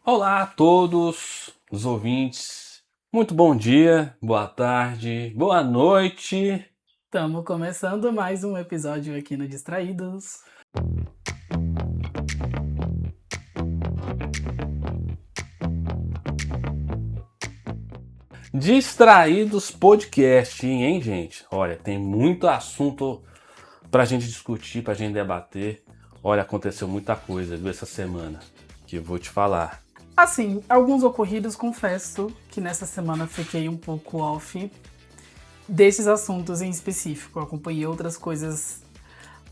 Olá a todos os ouvintes. Muito bom dia, boa tarde, boa noite. Estamos começando mais um episódio aqui no Distraídos. Distraídos Podcast, hein, gente? Olha, tem muito assunto pra gente discutir, pra gente debater. Olha, aconteceu muita coisa, viu, essa semana, que eu vou te falar. Assim, alguns ocorridos, confesso que nessa semana fiquei um pouco off desses assuntos em específico. Eu acompanhei outras coisas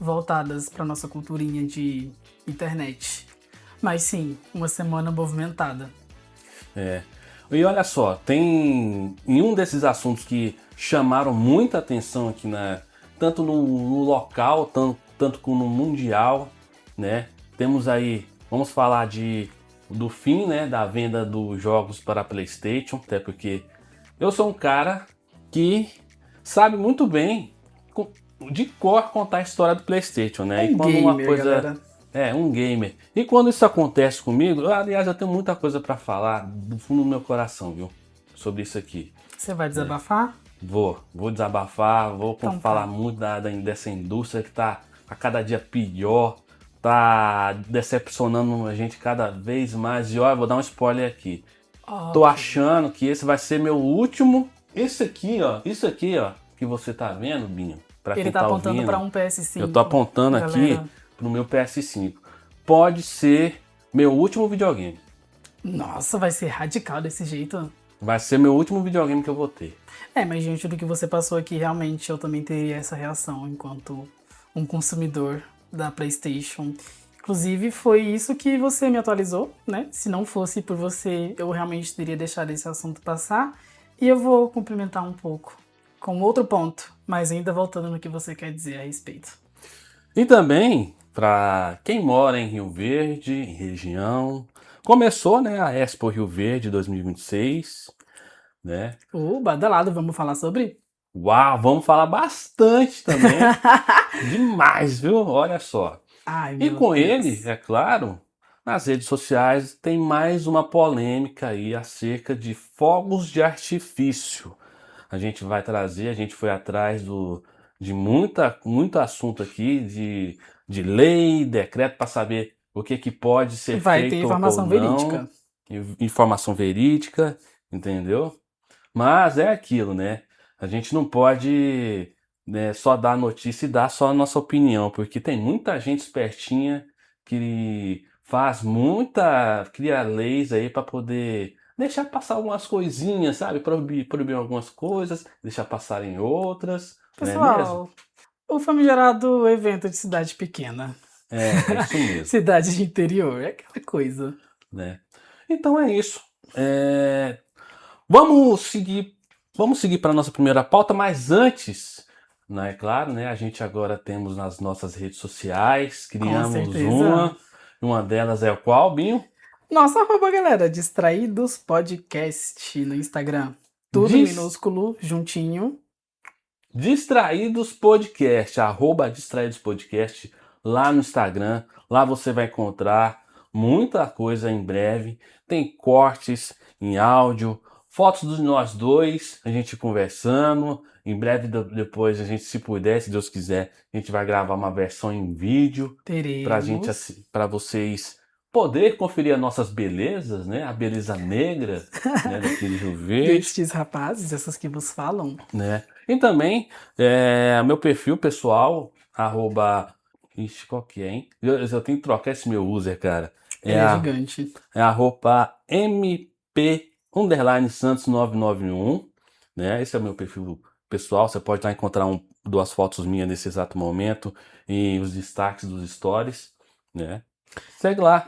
voltadas para nossa culturinha de internet. Mas sim, uma semana movimentada. É. E olha só, tem em um desses assuntos que chamaram muita atenção aqui tanto no local, tanto como no mundial, né? Temos aí, vamos falar do fim, né, da venda dos jogos para PlayStation, até porque eu sou um cara que sabe muito bem de cor contar a história do PlayStation, né? E Um quando uma gamer, coisa galera. um gamer. E quando isso acontece comigo, aliás, eu tenho muita coisa pra falar do fundo do meu coração, viu? Sobre isso aqui. Você vai Né? desabafar? Vou desabafar, vou Então falar tá. muito dessa indústria que tá a cada dia pior, tá decepcionando a gente cada vez mais. E olha, vou dar um spoiler aqui. Tô Ok. achando que esse vai ser meu último. Isso aqui, ó, que você tá vendo, Binho, pra Ele quem tá tá apontando para ouvindo, um eu tô PS5, apontando aqui galera. pro meu PS5. Pode ser meu último videogame. Nossa, vai ser radical desse jeito. Vai ser meu último videogame que eu vou ter. Mas diante do que você passou aqui, realmente eu também teria essa reação enquanto um consumidor da PlayStation. Inclusive, foi isso que você me atualizou, né? Se não fosse por você, eu realmente teria deixado esse assunto passar. E eu vou complementar um pouco com outro ponto, mas ainda voltando no que você quer dizer a respeito. E também, para quem mora em Rio Verde, em região, começou, né, a Expo Rio Verde 2026, né? Badalado, vamos falar sobre? Uau, vamos falar bastante também. Demais, viu? Olha só. Ai, E meu com ele, Deus. é claro, nas redes sociais tem mais uma polêmica aí acerca de fogos de artifício. A gente foi atrás de muito assunto aqui, de lei, decreto, para saber o que pode ser Vai ter feito ou informação não, verídica. informação verídica, entendeu? Mas é aquilo, né? A gente não pode, né, só dar notícia e dar só a nossa opinião, porque tem muita gente espertinha que cria leis aí para poder deixar passar algumas coisinhas, sabe? Proibir algumas coisas, deixar passarem outras, não é mesmo? Pessoal, o famigerado evento de cidade pequena. É isso mesmo, Cidade de interior, é aquela coisa. né? Então é isso. É, Vamos seguir, vamos seguir para a nossa primeira pauta, mas antes, né, é claro, né, a gente agora temos nas nossas redes sociais, Com criamos certeza. uma delas é o qual, Binho? Nossa arroba, galera, Distraídos Podcast no Instagram. Tudo Dis- minúsculo, juntinho. Distraídos Podcast, arroba Distraídos Podcast, lá no Instagram, lá você vai encontrar muita coisa em breve, tem cortes em áudio, fotos de nós dois, a gente conversando, em breve depois a gente, se puder, se Deus quiser, a gente vai gravar uma versão em vídeo pra gente, Teremos. para vocês poder conferir as nossas belezas, né, a beleza negra, né, daqui de Rio Verde, Destes rapazes, essas que vos falam. né? E também meu perfil pessoal, arroba. Ixi, qual que é, hein? Eu tenho que trocar esse meu user, cara. É, Ele é a, gigante. é arroba MP underline Santos 991, né? Esse é o meu perfil pessoal. Você pode lá encontrar duas fotos minhas nesse exato momento e os destaques dos stories, né? Segue lá.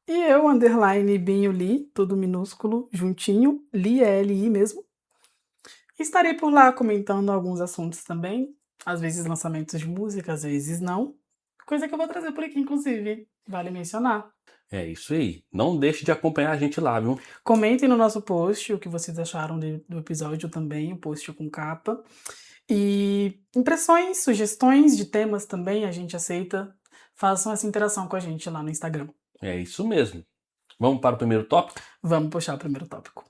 E eu, underline Binho Li, tudo minúsculo, juntinho, Li é L-I mesmo. Estarei por lá comentando alguns assuntos também. Às vezes lançamentos de música, às vezes não. Coisa que eu vou trazer por aqui, inclusive. Vale mencionar. É isso aí. Não deixe de acompanhar a gente lá, viu? Comentem no nosso post o que vocês acharam do episódio também, o post com capa. E impressões, sugestões de temas também a gente aceita. Façam essa interação com a gente lá no Instagram. É isso mesmo. Vamos para o primeiro tópico? Vamos puxar o primeiro tópico.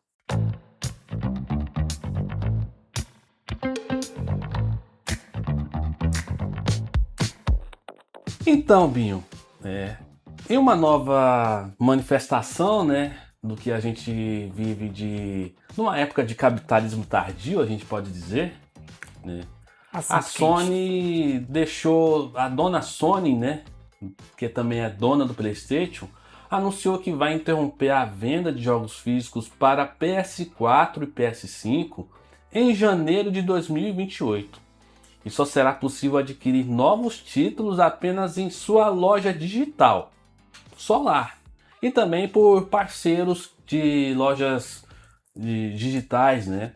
Então, Binho, em uma nova manifestação, né, do que a gente vive numa época de capitalismo tardio, a gente pode dizer, né? A Sony deixou, a dona Sony, né, que também é dona do PlayStation, anunciou que vai interromper a venda de jogos físicos para PS4 e PS5 em janeiro de 2028. E só será possível adquirir novos títulos apenas em sua loja digital, Solar, e também por parceiros de lojas digitais, né?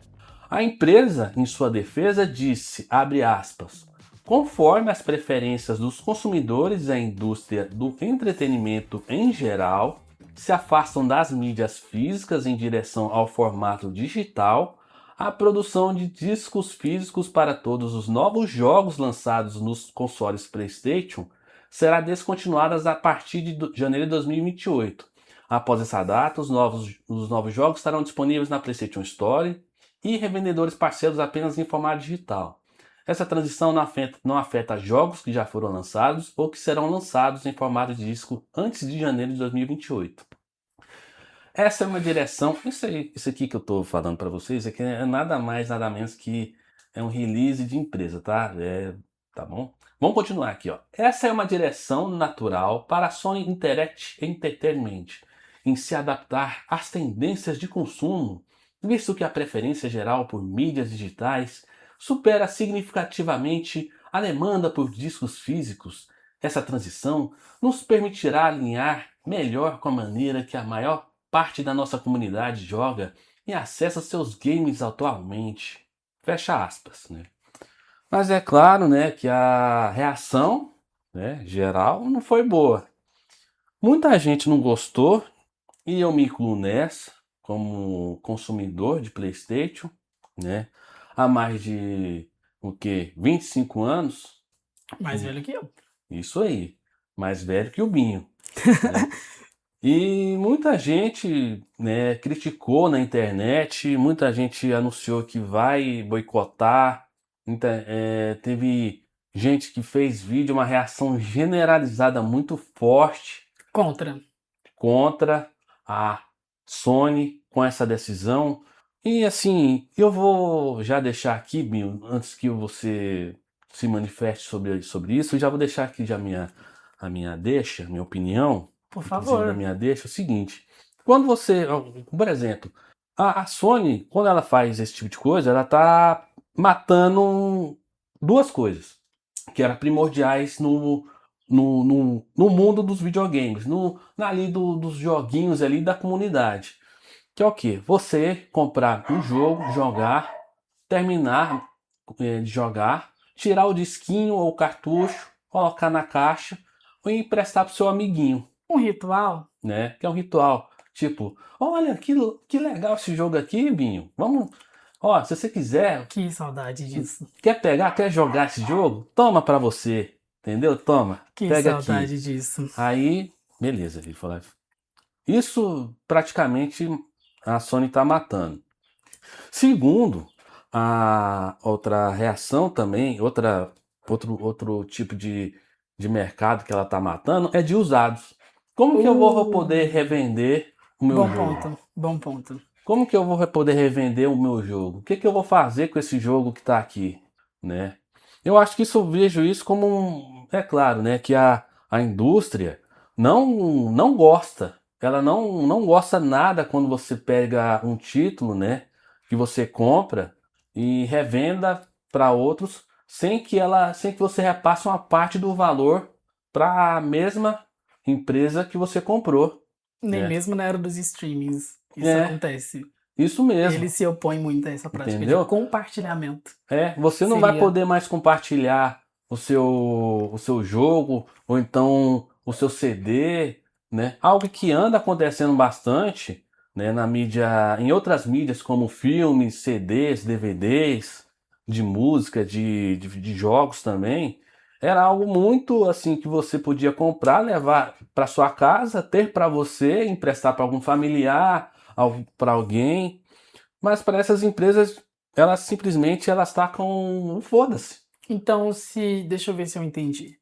A empresa, em sua defesa, disse, abre aspas, conforme as preferências dos consumidores e a indústria do entretenimento em geral se afastam das mídias físicas em direção ao formato digital, a produção de discos físicos para todos os novos jogos lançados nos consoles PlayStation será descontinuada a partir de janeiro de 2028. Após essa data, os novos jogos estarão disponíveis na PlayStation Store e revendedores parceiros apenas em formato digital. Essa transição não afeta jogos que já foram lançados ou que serão lançados em formato de disco antes de janeiro de 2028. Essa é uma direção, isso aqui que eu estou falando para vocês, aqui é nada mais, nada menos que é um release de empresa, tá? Tá bom? Vamos continuar aqui, ó. Essa é uma direção natural para a Sony Interactive Entertainment em se adaptar às tendências de consumo, visto que a preferência geral por mídias digitais supera significativamente a demanda por discos físicos. Essa transição nos permitirá alinhar melhor com a maneira que a maior parte da nossa comunidade joga e acessa seus games atualmente. Fecha aspas, né? Mas é claro, né, que a reação, né, geral não foi boa. Muita gente não gostou e eu me incluo nessa como consumidor de PlayStation, né? Há mais de 25 anos. Mais velho que eu. Isso aí, mais velho que o Binho. Né? E muita gente, né, criticou na internet, muita gente anunciou que vai boicotar, teve gente que fez vídeo, uma reação generalizada muito forte contra a Sony com essa decisão. E assim, eu vou já deixar aqui, Binho, antes que você se manifeste sobre isso, eu já vou deixar aqui já a minha opinião. Por favor. Da minha deixa, é o seguinte. Quando você, por exemplo, a Sony, quando ela faz esse tipo de coisa, ela tá matando duas coisas que eram primordiais no mundo dos videogames, ali dos joguinhos ali da comunidade. Que é o quê? Você comprar um jogo, jogar, terminar de jogar, tirar o disquinho ou o cartucho, colocar na caixa ou emprestar pro seu amiguinho. Um ritual? Né? Que é um ritual. Tipo, olha, que legal esse jogo aqui, Binho. Vamos. Ó, se você quiser. Que saudade disso. Quer pegar, quer jogar esse jogo? Toma pra você. Entendeu? Toma. Que pega saudade aqui. Disso. Aí, beleza, ele falou. Isso praticamente a Sony tá matando. Segundo, a outra reação também, outro tipo de mercado que ela tá matando é de usados. Como que eu vou poder revender o meu jogo? Bom ponto. Como que eu vou poder revender o meu jogo? O que que eu vou fazer com esse jogo que está aqui, né? Eu acho que vejo isso como é claro, né, que a indústria não gosta. Ela não gosta nada quando você pega um título, né, que você compra e revenda para outros sem que você repasse uma parte do valor para a mesma empresa que você comprou. Nem mesmo na era dos streamings isso acontece. Isso mesmo. Ele se opõe muito a essa prática. Entendeu? De compartilhamento. Você não vai poder mais compartilhar o seu jogo ou então o seu CD, né? Algo que anda acontecendo bastante, né, na mídia, em outras mídias como filmes, CDs, DVDs, de música, de jogos também, era algo muito assim que você podia comprar, levar para sua casa, ter para você, emprestar para algum familiar, para alguém. Mas para essas empresas, elas simplesmente elas tacam um foda-se. Então, deixa eu ver se eu entendi.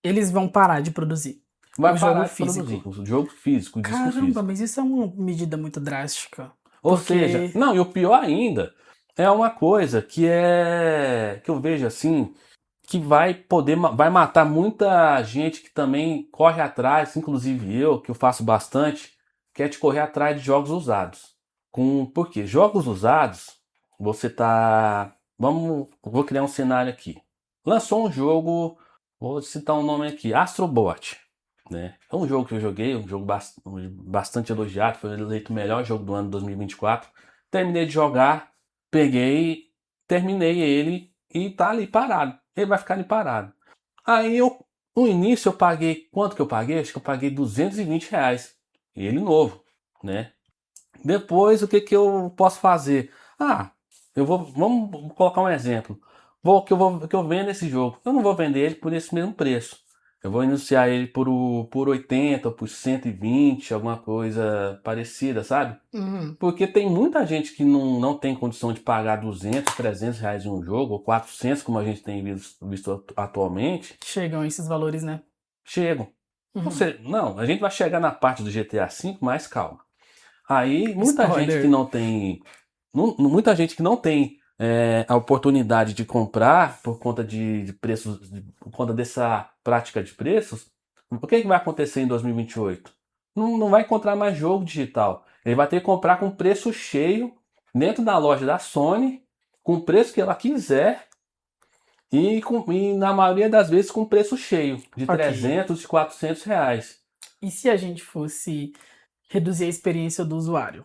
Eles vão parar de produzir Vai o jogo parar de produzir físico. o jogo físico, o disco Caramba, físico. mas isso é uma medida muito drástica. Ou seja, Porque. não, e o pior ainda é uma coisa que eu vejo assim, que vai matar muita gente que também corre atrás, inclusive eu, que eu faço bastante, que é de correr atrás de jogos usados. Por quê? Jogos usados, você tá, vou criar um cenário aqui. Lançou um jogo, vou citar um nome aqui, Astrobot, né? É um jogo que eu joguei, um jogo bastante elogiado, foi eleito o melhor jogo do ano 2024. Terminei de jogar, peguei, terminei ele e tá ali parado. Ele vai ficar ali parado. No início eu paguei, quanto que eu paguei? Acho que eu paguei R$ 220. E ele novo, né? Depois, o que que eu posso fazer? Ah, vamos colocar um exemplo. Que eu vendo esse jogo. Eu não vou vender ele por esse mesmo preço. Eu vou anunciar ele por 80, por 120, alguma coisa parecida, sabe? Uhum. Porque tem muita gente que não tem condição de pagar 200, R$ 300 em um jogo, ou 400, como a gente tem visto atualmente, Chegam esses valores, né? chegam. Uhum. Não, a gente vai chegar na parte do GTA V, mais calma. Aí, Spoiler. muita gente que não tem a oportunidade de comprar por conta de preços, por conta dessa prática de preços, o que vai acontecer em 2028? Não vai encontrar mais jogo digital. Ele vai ter que comprar com preço cheio dentro da loja da Sony, com o preço que ela quiser e na maioria das vezes com preço cheio, de Ok. 300 e R$ 400. E se a gente fosse reduzir a experiência do usuário?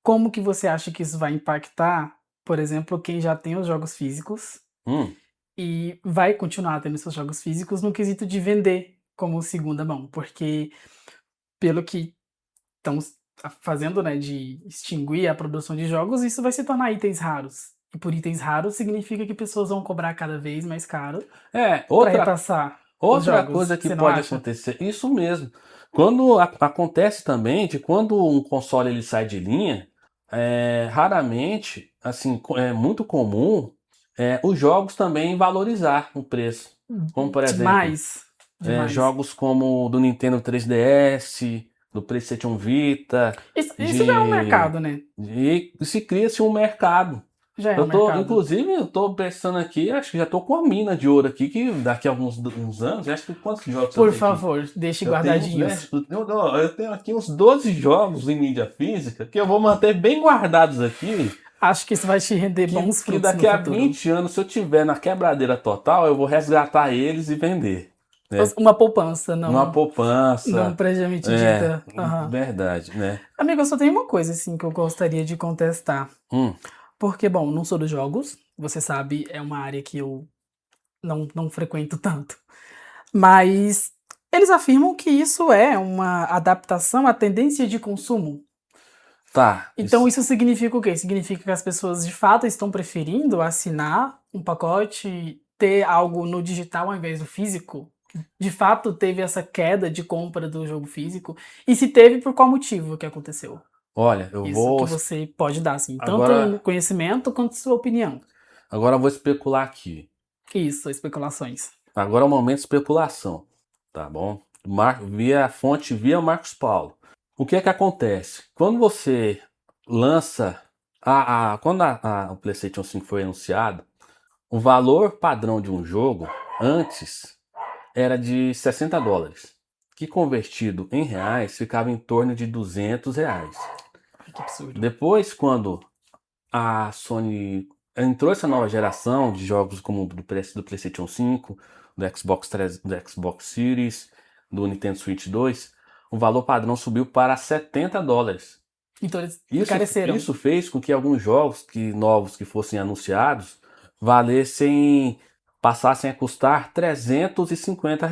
Como que você acha que isso vai impactar, por exemplo, quem já tem os jogos físicos Hum, e vai continuar tendo seus jogos físicos no quesito de vender como segunda mão? Porque, pelo que estão fazendo, né, de extinguir a produção de jogos, isso vai se tornar itens raros. E por itens raros significa que pessoas vão cobrar cada vez mais caro é, para outra repassar os Outra jogos. coisa que Você não pode acha? acontecer, isso mesmo. Acontece também de quando um console ele sai de linha, raramente, assim, é muito comum os jogos também valorizar o preço. Como por exemplo, Demais. Demais. jogos como do Nintendo 3DS, do PlayStation Vita, Isso já é um de, mercado, né? e se cria-se um mercado. Já é um mercado. Inclusive, eu tô pensando aqui, acho que já tô com a mina de ouro aqui, que daqui a uns anos, acho que quantos jogos eu Por tenho aqui? favor, deixe Eu tenho uns guardadinhos. 10, eu tenho aqui uns 12 jogos em mídia física que eu vou manter bem guardados aqui, Acho que isso vai te render bons que frutos no daqui a futuro. 20 anos, se eu tiver na quebradeira total, eu vou resgatar eles e vender, né? Uma poupança, Numa não poupança, propriamente dita. Aham. verdade, né? Amigo, eu só tenho uma coisa assim que eu gostaria de contestar. Hum, Porque, bom, não sou dos jogos, você sabe, é uma área que eu não frequento tanto. Mas eles afirmam que isso é uma adaptação à tendência de consumo. tá, Então isso significa o quê? Significa que as pessoas de fato estão preferindo assinar um pacote, ter algo no digital ao invés do físico? De fato teve essa queda de compra do jogo físico? E se teve, por qual motivo que aconteceu? olha, eu Isso que vou, você pode dar, assim, tanto agora, no conhecimento quanto sua opinião. agora eu vou especular aqui. Isso, especulações. Agora é o momento de especulação, tá bom? Via a fonte, via Marcos Paulo. O que é que acontece? Quando você lança, quando o PlayStation 5 foi anunciado, o valor padrão de um jogo antes era de US$ 60, que convertido em reais ficava em torno de R$ 200. Ai, que absurdo. Depois, quando a Sony entrou essa nova geração de jogos como do PlayStation 5, do Xbox Series, do Nintendo Switch 2, o valor padrão subiu para US$ 70. Então eles Isso, encareceram. isso fez com que alguns jogos novos que fossem anunciados valessem, passassem a custar R$ 350,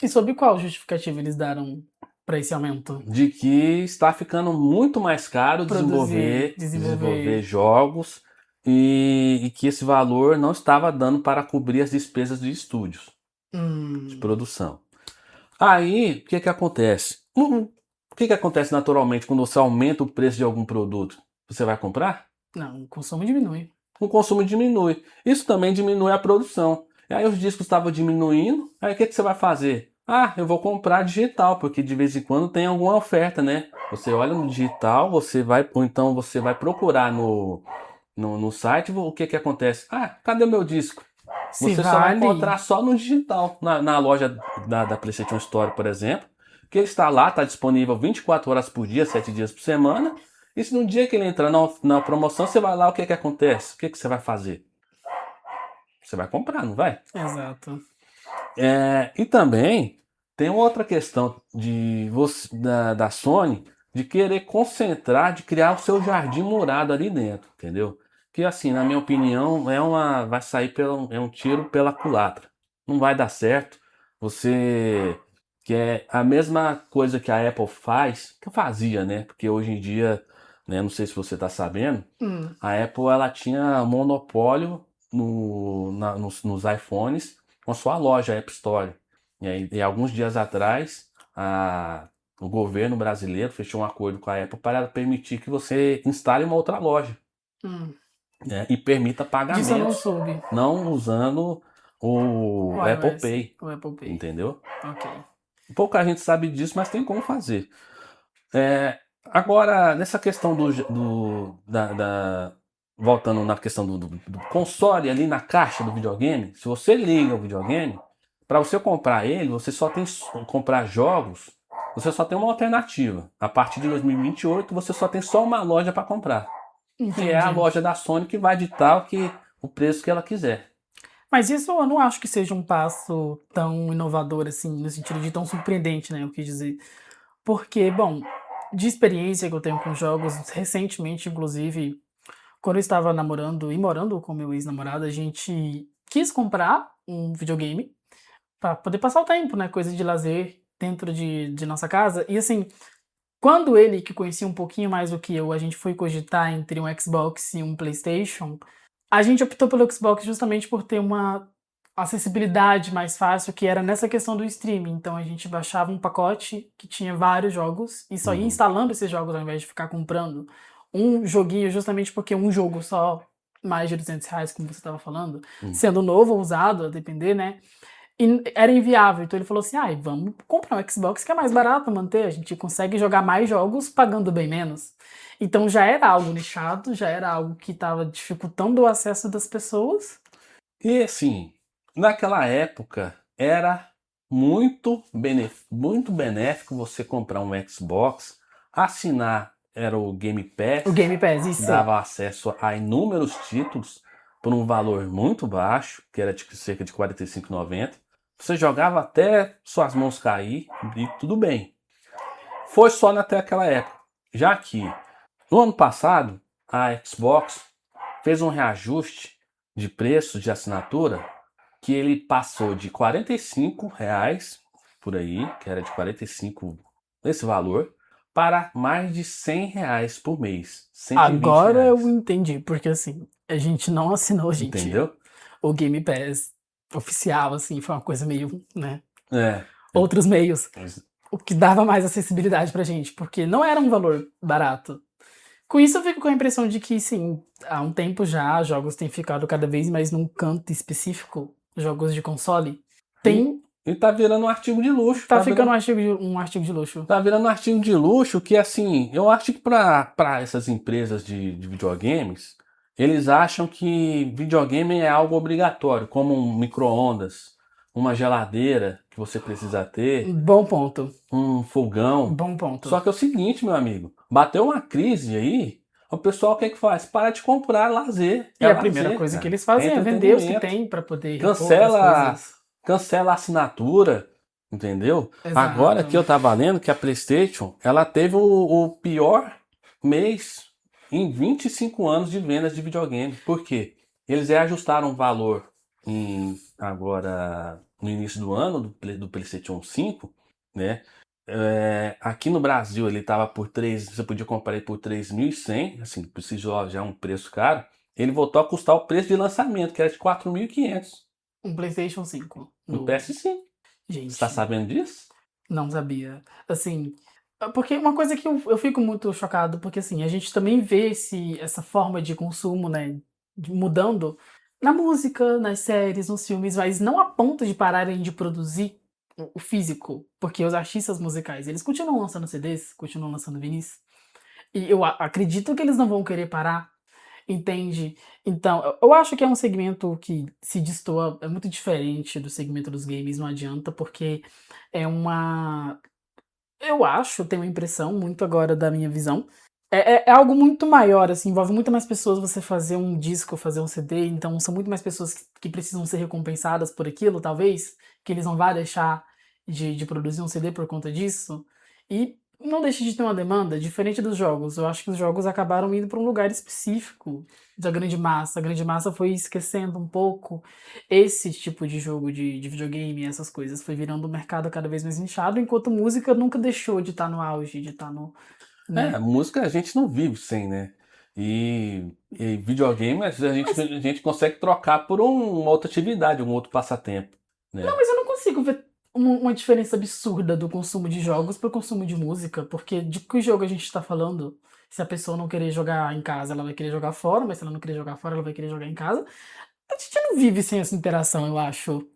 E sob qual justificativa eles deram para esse aumento? de que está ficando muito mais caro Produzir, desenvolver desenvolver. jogos e que esse valor não estava dando para cobrir as despesas de estúdios, de produção. Aí, o que que acontece? O que que acontece naturalmente quando você aumenta o preço de algum produto? Você vai comprar? Não, o consumo diminui. O consumo diminui. Isso também diminui a produção. E aí os discos estavam diminuindo, aí o que que você vai fazer? Ah, eu vou comprar digital, porque de vez em quando tem alguma oferta, né? Você olha no digital, você vai, ou então você vai procurar no site, o que que acontece? Ah, cadê o meu disco? Se Você só vai vale. encontrar só no digital, na loja da PlayStation Store, por exemplo, que ele está lá, está disponível 24 horas por dia, 7 dias por semana. E se no dia que ele entrar na promoção, você vai lá, o que que acontece? O que que você vai fazer? Você vai comprar, não vai? Exato. E também tem outra questão da Sony de querer concentrar, de criar o seu jardim murado ali dentro, entendeu? Que assim, na minha opinião, vai sair é um tiro pela culatra. Não vai dar certo. Você que é a mesma coisa que a Apple faz, que fazia, né? Porque hoje em dia, né, não sei se você está sabendo, Hum. a Apple ela tinha monopólio nos iPhones com sua loja App Store. E alguns dias atrás, o governo brasileiro fechou um acordo com a Apple para permitir que você instale uma outra loja, Hum. né, e permita Disso eu não pagamentos soube. não usando O o Apple iOS, Pay, o Apple Pay. entendeu? Ok. Pouca gente sabe disso, mas tem como fazer. Agora, nessa questão voltando na questão do console ali na caixa do videogame, se você liga o videogame, para você comprar ele, você só tem comprar jogos, você só tem uma alternativa. A partir de 2028, você só tem só uma loja para comprar, que é a Entendi. loja da Sony que vai ditar o preço que ela quiser. Mas isso eu não acho que seja um passo tão inovador assim, no sentido de tão surpreendente, né? Eu quis dizer. Porque, bom, de experiência que eu tenho com jogos, recentemente, inclusive, quando eu estava namorando e morando com meu ex-namorado, a gente quis comprar um videogame para poder passar o tempo, né? Coisa de lazer dentro de nossa casa. E assim, quando ele, que conhecia um pouquinho mais do que eu, a gente foi cogitar entre um Xbox e um PlayStation, a gente optou pelo Xbox justamente por ter uma acessibilidade mais fácil, que era nessa questão do streaming. Então a gente baixava um pacote que tinha vários jogos e só ia Uhum. instalando esses jogos ao invés de ficar comprando um joguinho, justamente porque um jogo só, mais de R$ 200, como você estava falando, Uhum. sendo novo ou usado, a depender, né? E era inviável. Então ele falou assim: ai, vamos comprar um Xbox que é mais barato manter, a gente consegue jogar mais jogos pagando bem menos. Então já era algo nichado, já era algo que estava dificultando o acesso das pessoas. E assim, naquela época era muito benéfico você comprar um Xbox, assinar, era o Game O Pass, Game Pass, que isso. dava acesso a inúmeros títulos por um valor muito baixo, que era de cerca de R$ 45,90. Você jogava até suas mãos cair e tudo bem. Foi só até aquela época. Já que no ano passado a Xbox fez um reajuste de preço de assinatura que ele passou de R$ 45 por aí, que era de 45 esse valor, para mais de R$ 100 por mês, Agora eu R$ 120, entendi, porque assim, a gente não assinou, gente, entendeu? o Game Pass oficial, assim, foi uma coisa meio, né? É, Outros meios, mas- o que dava mais acessibilidade pra gente, porque não era um valor barato. Com isso, eu fico com a impressão de que, sim, há um tempo já, jogos têm ficado cada vez mais num canto específico, jogos de console. e, Tem. e tá virando um artigo de luxo, Tá ficando um artigo de luxo. tá virando um artigo de luxo que assim, eu acho que para essas empresas de videogames, eles acham que videogame é algo obrigatório, como um micro-ondas, uma geladeira que você precisa ter, Bom ponto. um fogão. Bom ponto. Só que é o seguinte, meu amigo, bateu uma crise aí, o pessoal o que é que faz? Para de comprar lazer. E É a primeira lazer, coisa que cara. eles É fazem é vender os que entretenimento. tem pra poder repor outras Cancela, coisas. cancela a assinatura, entendeu? Agora Exato. que eu tava lendo que a PlayStation, ela teve o pior mês em 25 anos de vendas de videogame. Por quê? Eles reajustaram o valor agora no início do ano do PlayStation 5, né? Aqui no Brasil ele estava por 3, você podia comprar ele por 3.100, assim, por si só já é um preço caro. Ele voltou a custar o preço de lançamento, que era de 4.500 Um PlayStation 5. no PS5. Você tá Gente, sabendo disso? não sabia. Assim, porque uma coisa que eu fico muito chocado, porque assim, a gente também vê essa forma de consumo, né, mudando na música, nas séries, nos filmes, mas não a ponto de pararem de produzir o físico, porque os artistas musicais, eles continuam lançando CDs, continuam lançando vinis, e eu acredito que eles não vão querer parar, entende? Então, eu acho que é um segmento que se destoa, é muito diferente do segmento dos games, não adianta, porque é uma eu acho, tenho a impressão, muito agora da minha visão. É algo muito maior, assim, envolve muito mais pessoas você fazer um disco, fazer um CD, então são muito mais pessoas que precisam ser recompensadas por aquilo, talvez, que eles não vão deixar de produzir um CD por conta disso. E não deixe de ter uma demanda, diferente dos jogos. Eu acho que os jogos acabaram indo para um lugar específico da grande massa. A grande massa foi esquecendo um pouco esse tipo de jogo de videogame, essas coisas, foi virando um mercado cada vez mais nichado, enquanto música nunca deixou de estar no auge, de estar no, né? Música a gente não vive sem, né? E videogame Mas, a gente consegue trocar por uma outra atividade, um outro passatempo, não, né? mas eu não consigo ver uma diferença absurda do consumo de jogos para o consumo de música, porque de que jogo a gente está falando? Se a pessoa não querer jogar em casa, ela vai querer jogar fora, mas se ela não querer jogar fora, ela vai querer jogar em casa. A gente não vive sem essa interação, eu acho,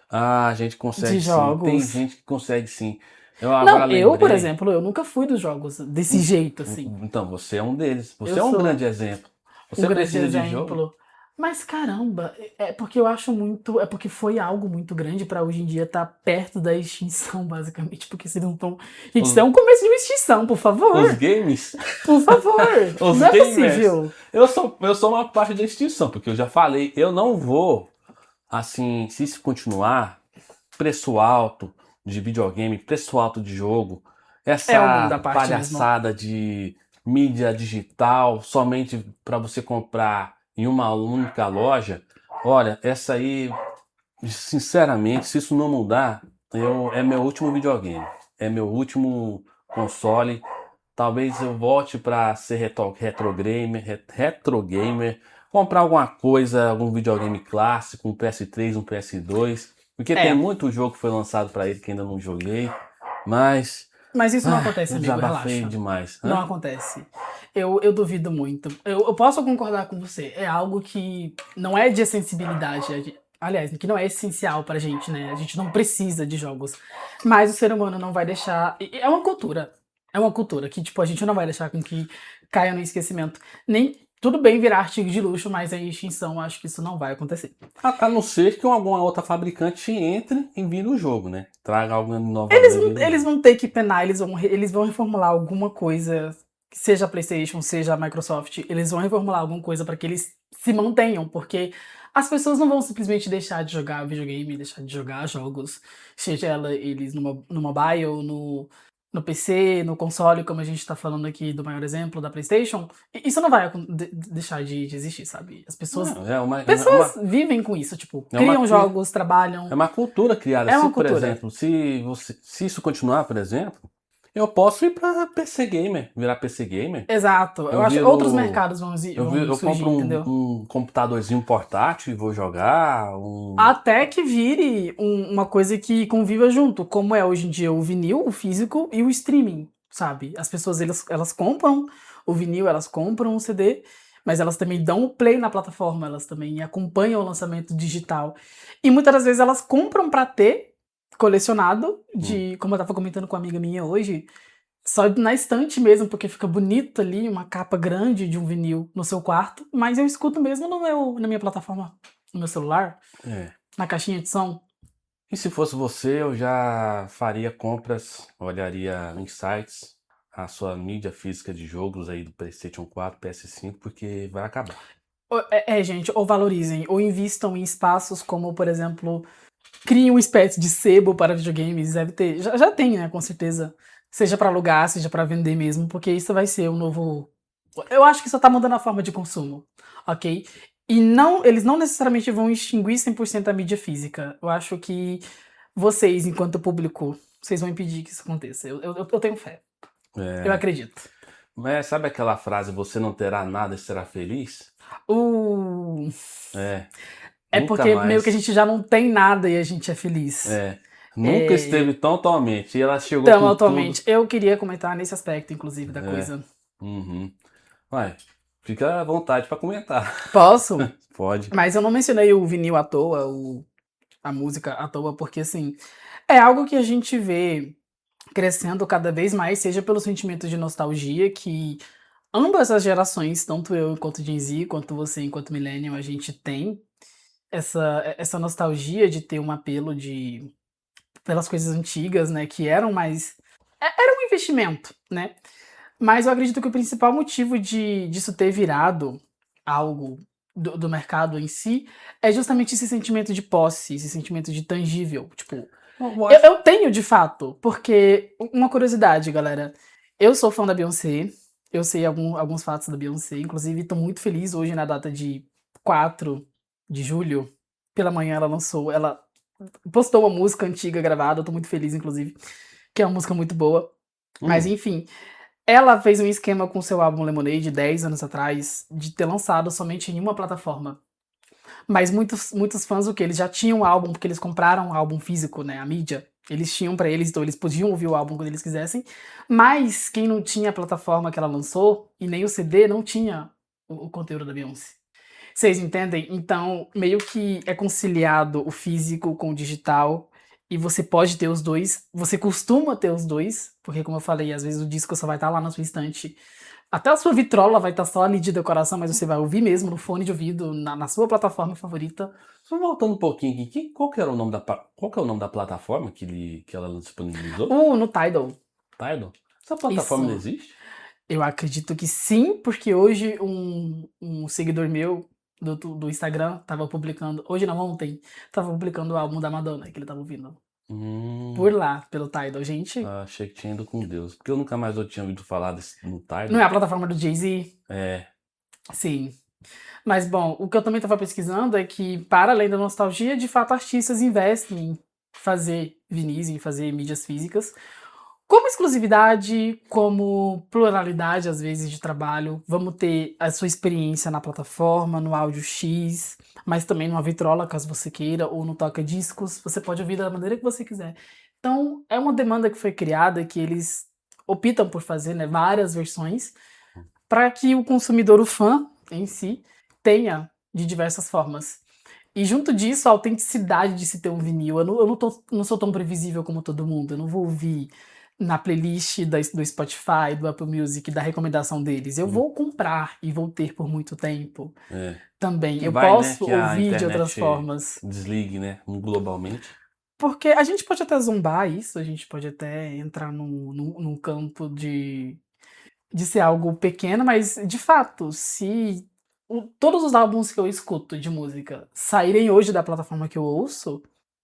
Ah, a gente de consegue sim. Tem jogos. gente que consegue sim. Eu agora Não, eu, por lembrei. exemplo, eu nunca fui dos jogos desse jeito, assim. Então, você é um deles. Eu Você é um sou grande exemplo. um Você grande precisa de jogo? exemplo. Mas caramba, é porque eu acho muito. É porque foi algo muito grande pra hoje em dia estar perto da extinção, basicamente. Porque se não estão. Gente, isso é Os, um começo de uma extinção, por os favor. games? Por favor. Os Não é gamers? possível. Eu sou uma parte da extinção, porque eu já falei, eu não vou, assim, se isso continuar, preço alto de videogame, preço alto de jogo, É o mundo essa da parte mesmo. palhaçada de mídia digital somente para você comprar em uma única loja, olha, essa aí, sinceramente, se isso não mudar, é meu último videogame, é meu último console. Talvez eu volte para ser retro gamer, comprar alguma coisa, algum videogame clássico, um PS3, um PS2, porque tem É. muito jogo que foi lançado para ele que ainda não joguei, mas Mas isso não acontece, eu amigo, desabafei relaxa. demais. Não Hã? acontece. Eu duvido muito. Eu posso concordar com você. É algo que não é de sensibilidade. Aliás, que não é essencial pra gente, né? A gente não precisa de jogos. Mas o ser humano não vai deixar. É uma cultura. É uma cultura que, tipo, a gente não vai deixar com que caia no esquecimento. Nem. Tudo bem virar artigo de luxo, mas a extinção, acho que isso não vai acontecer. A não ser que alguma outra fabricante entre e vire o jogo, né? Traga algo inovador e vire o Eles jogo. vão ter que penar, eles vão reformular alguma coisa, seja a PlayStation, seja a Microsoft, eles vão reformular alguma coisa para que eles se mantenham, porque as pessoas não vão simplesmente deixar de jogar videogame, deixar de jogar jogos, seja eles no mobile, no PC, no console, como a gente está falando aqui do maior exemplo da PlayStation. Isso não vai deixar de existir, sabe? As pessoas, Não, pessoas vivem com isso, tipo, é uma, criam jogos, trabalham. é uma cultura criada. É Se, uma por cultura. exemplo, se isso continuar, por exemplo, eu posso ir para PC Gamer, virar PC Gamer. Exato. Eu Eu acho que outros viro. mercados vão Eu surgir, compro entendeu? um computadorzinho portátil e vou jogar. Até que vire uma coisa que conviva junto, como é hoje em dia o vinil, o físico e o streaming, sabe? As pessoas elas compram o vinil, elas compram o CD, mas elas também dão o play na plataforma, elas também acompanham o lançamento digital. E muitas das vezes elas compram pra ter colecionado, Hum. como eu tava comentando com uma amiga minha hoje, só na estante mesmo, porque fica bonito ali, uma capa grande de um vinil no seu quarto, mas eu escuto mesmo na minha plataforma, no meu celular, É. na caixinha de som. E se fosse você, eu já faria compras, olharia em sites a sua mídia física de jogos aí do PlayStation 4, PS5, porque vai acabar. Gente, ou valorizem, ou invistam em espaços como, por exemplo, criem uma espécie de sebo para videogames, deve ter, já tem, né, com certeza. Seja para alugar, seja para vender mesmo, porque isso vai ser o novo. Eu acho que só tá mudando a forma de consumo, ok? E não, eles não necessariamente vão extinguir 100% a mídia física. Eu acho que vocês, enquanto público, vocês vão impedir que isso aconteça. Eu tenho fé. Eu É, acredito. Mas sabe aquela frase, você não terá nada e será feliz? Uh, É, é nunca porque meio que a mais. gente já não tem nada e a gente é feliz. É, nunca É, esteve tão atualmente. E ela chegou então, com tudo. atualmente, eu queria comentar nesse aspecto, inclusive, da É, coisa. uhum. Vai, fica à vontade pra comentar. Posso? Pode. Mas eu não mencionei o vinil à toa, a música à toa, porque assim, é algo que a gente vê crescendo cada vez mais, seja pelo sentimento de nostalgia que ambas as gerações, tanto eu enquanto Gen Z, quanto você enquanto Millennium, a gente tem essa nostalgia de ter um apelo pelas coisas antigas, né, que eram mais era um investimento, né? Mas eu acredito que o principal motivo disso ter virado algo do mercado em si é justamente esse sentimento de posse, esse sentimento de tangível. Tipo, Eu eu, acho. eu tenho de fato, porque uma curiosidade, galera. Eu sou fã da Beyoncé, eu sei alguns fatos da Beyoncé, inclusive tô muito feliz hoje na data de 4 de julho. Pela manhã ela postou uma música antiga gravada, eu tô muito feliz, inclusive, que é uma música muito boa. Mas Hum, enfim, ela fez um esquema com seu álbum Lemonade 10 anos atrás de ter lançado somente em uma plataforma. Mas muitos fãs, o que? Eles já tinham o álbum, porque eles compraram o álbum físico, né? A mídia. Eles tinham pra eles, então eles podiam ouvir o álbum quando eles quisessem. Mas quem não tinha a plataforma que ela lançou, e nem o CD, não tinha o conteúdo da Beyoncé. Vocês entendem? Então, meio que é conciliado o físico com o digital. E você pode ter os dois. Você costuma ter os dois. Porque, como eu falei, às vezes o disco só vai estar lá na sua estante. Até a sua vitrola vai estar só ali de decoração, mas você vai ouvir mesmo no fone de ouvido, na sua plataforma favorita. só voltando um pouquinho aqui, qual que era o nome qual que é o nome da plataforma que ela disponibilizou? No Tidal. Tidal? Essa plataforma ainda Isso. existe? Eu acredito que sim, porque hoje um seguidor meu do Instagram tava publicando. Hoje não, ontem. Tava publicando o álbum da Madonna que ele tava ouvindo. Por Hum, lá, pelo Tidal. Gente, achei que tinha ido com Deus. Porque eu nunca mais eu tinha ouvido falar no não é Tidal. a plataforma do Jay-Z? É. Sim. Mas, bom, o que eu também estava pesquisando é que, para além da nostalgia, de fato, artistas investem em fazer vinis, em fazer mídias físicas, como exclusividade, como pluralidade, às vezes, de trabalho. Vamos ter a sua experiência na plataforma, no áudio X, mas também numa vitrola, caso você queira, ou no toca-discos. Você pode ouvir da maneira que você quiser. Então, é uma demanda que foi criada, que eles optam por fazer, né, várias versões, para que o consumidor, o fã em si, tenha de diversas formas. E junto disso, a autenticidade de se ter um vinil. Eu não sou tão previsível como todo mundo. Eu não vou ouvir na playlist do Spotify, do Apple Music, da recomendação deles. Eu Hum, vou comprar e vou ter por muito tempo é. também. Que Eu vai, né? posso Que a ouvir de outras internet formas. desligue, né? Globalmente. Porque a gente pode até zombar isso, a gente pode até entrar num campo de ser algo pequeno, mas de fato, se todos os álbuns que eu escuto de música saírem hoje da plataforma que eu ouço,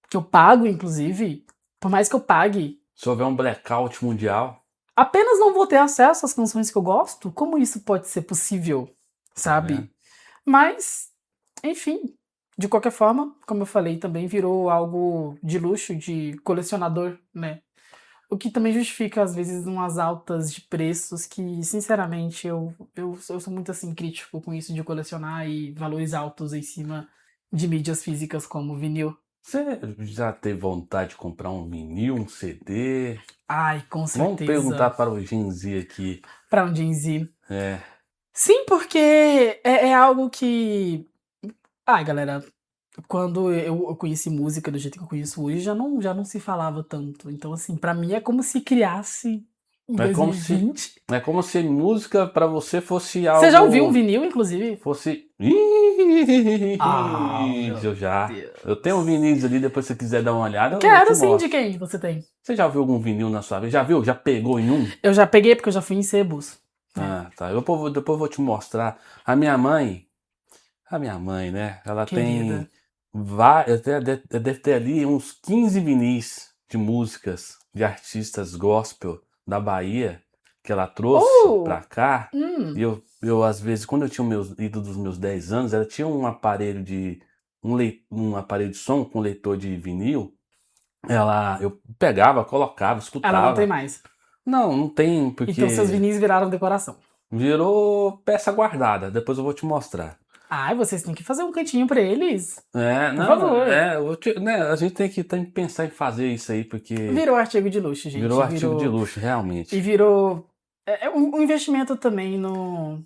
que eu pago inclusive, por mais que eu pague, Se houver um blackout mundial, apenas não vou ter acesso às canções que eu gosto, como isso pode ser possível, tá vendo? sabe? Mas, enfim, de qualquer forma, como eu falei, também virou algo de luxo, de colecionador, né? O que também justifica, às vezes, umas altas de preços que, sinceramente, eu sou muito, assim, crítico com isso de colecionar e valores altos em cima de mídias físicas como vinil. Você já teve vontade de comprar um vinil, um CD? Ai, com Vamos perguntar certeza. para o Gen Z aqui. Pra um Gen Z. É, Sim, porque é algo que... Ai, galera, quando eu conheci música do jeito que eu conheço hoje, já não se falava tanto. Então, assim, pra mim é como se criasse em é como se 2020. é como se música para você fosse Você já ouviu um algo vinil, inclusive? fosse. Ah, Eu meu já. Eu tenho um Deus. vinil ali, depois se você quiser dar uma olhada, eu te Quero sim, de mostro. quem você tem? Você já viu algum vinil na sua vida? Já viu? Já pegou em um? Eu já peguei porque eu já fui em sebos, né? Ah, tá. Depois eu vou te mostrar. A minha mãe, né? Ela tem Querida. deve ter ali uns 15 vinis de músicas de artistas gospel da Bahia que ela trouxe pra Oh! cá. E Hum. eu às vezes, quando eu tinha ido dos meus 10 anos, ela tinha um aparelho um aparelho de som com leitor de vinil. Eu pegava, colocava, Ela não tem escutava. mais. Não, não tem, porque Então seus vinis viraram decoração. virou peça guardada. Depois eu vou te mostrar. Ai, vocês têm que fazer um cantinho pra eles. É, Por não, favor. né, a gente tem que pensar em fazer isso aí, porque Virou artigo de luxo, gente. virou artigo de luxo, realmente. E virou um investimento também no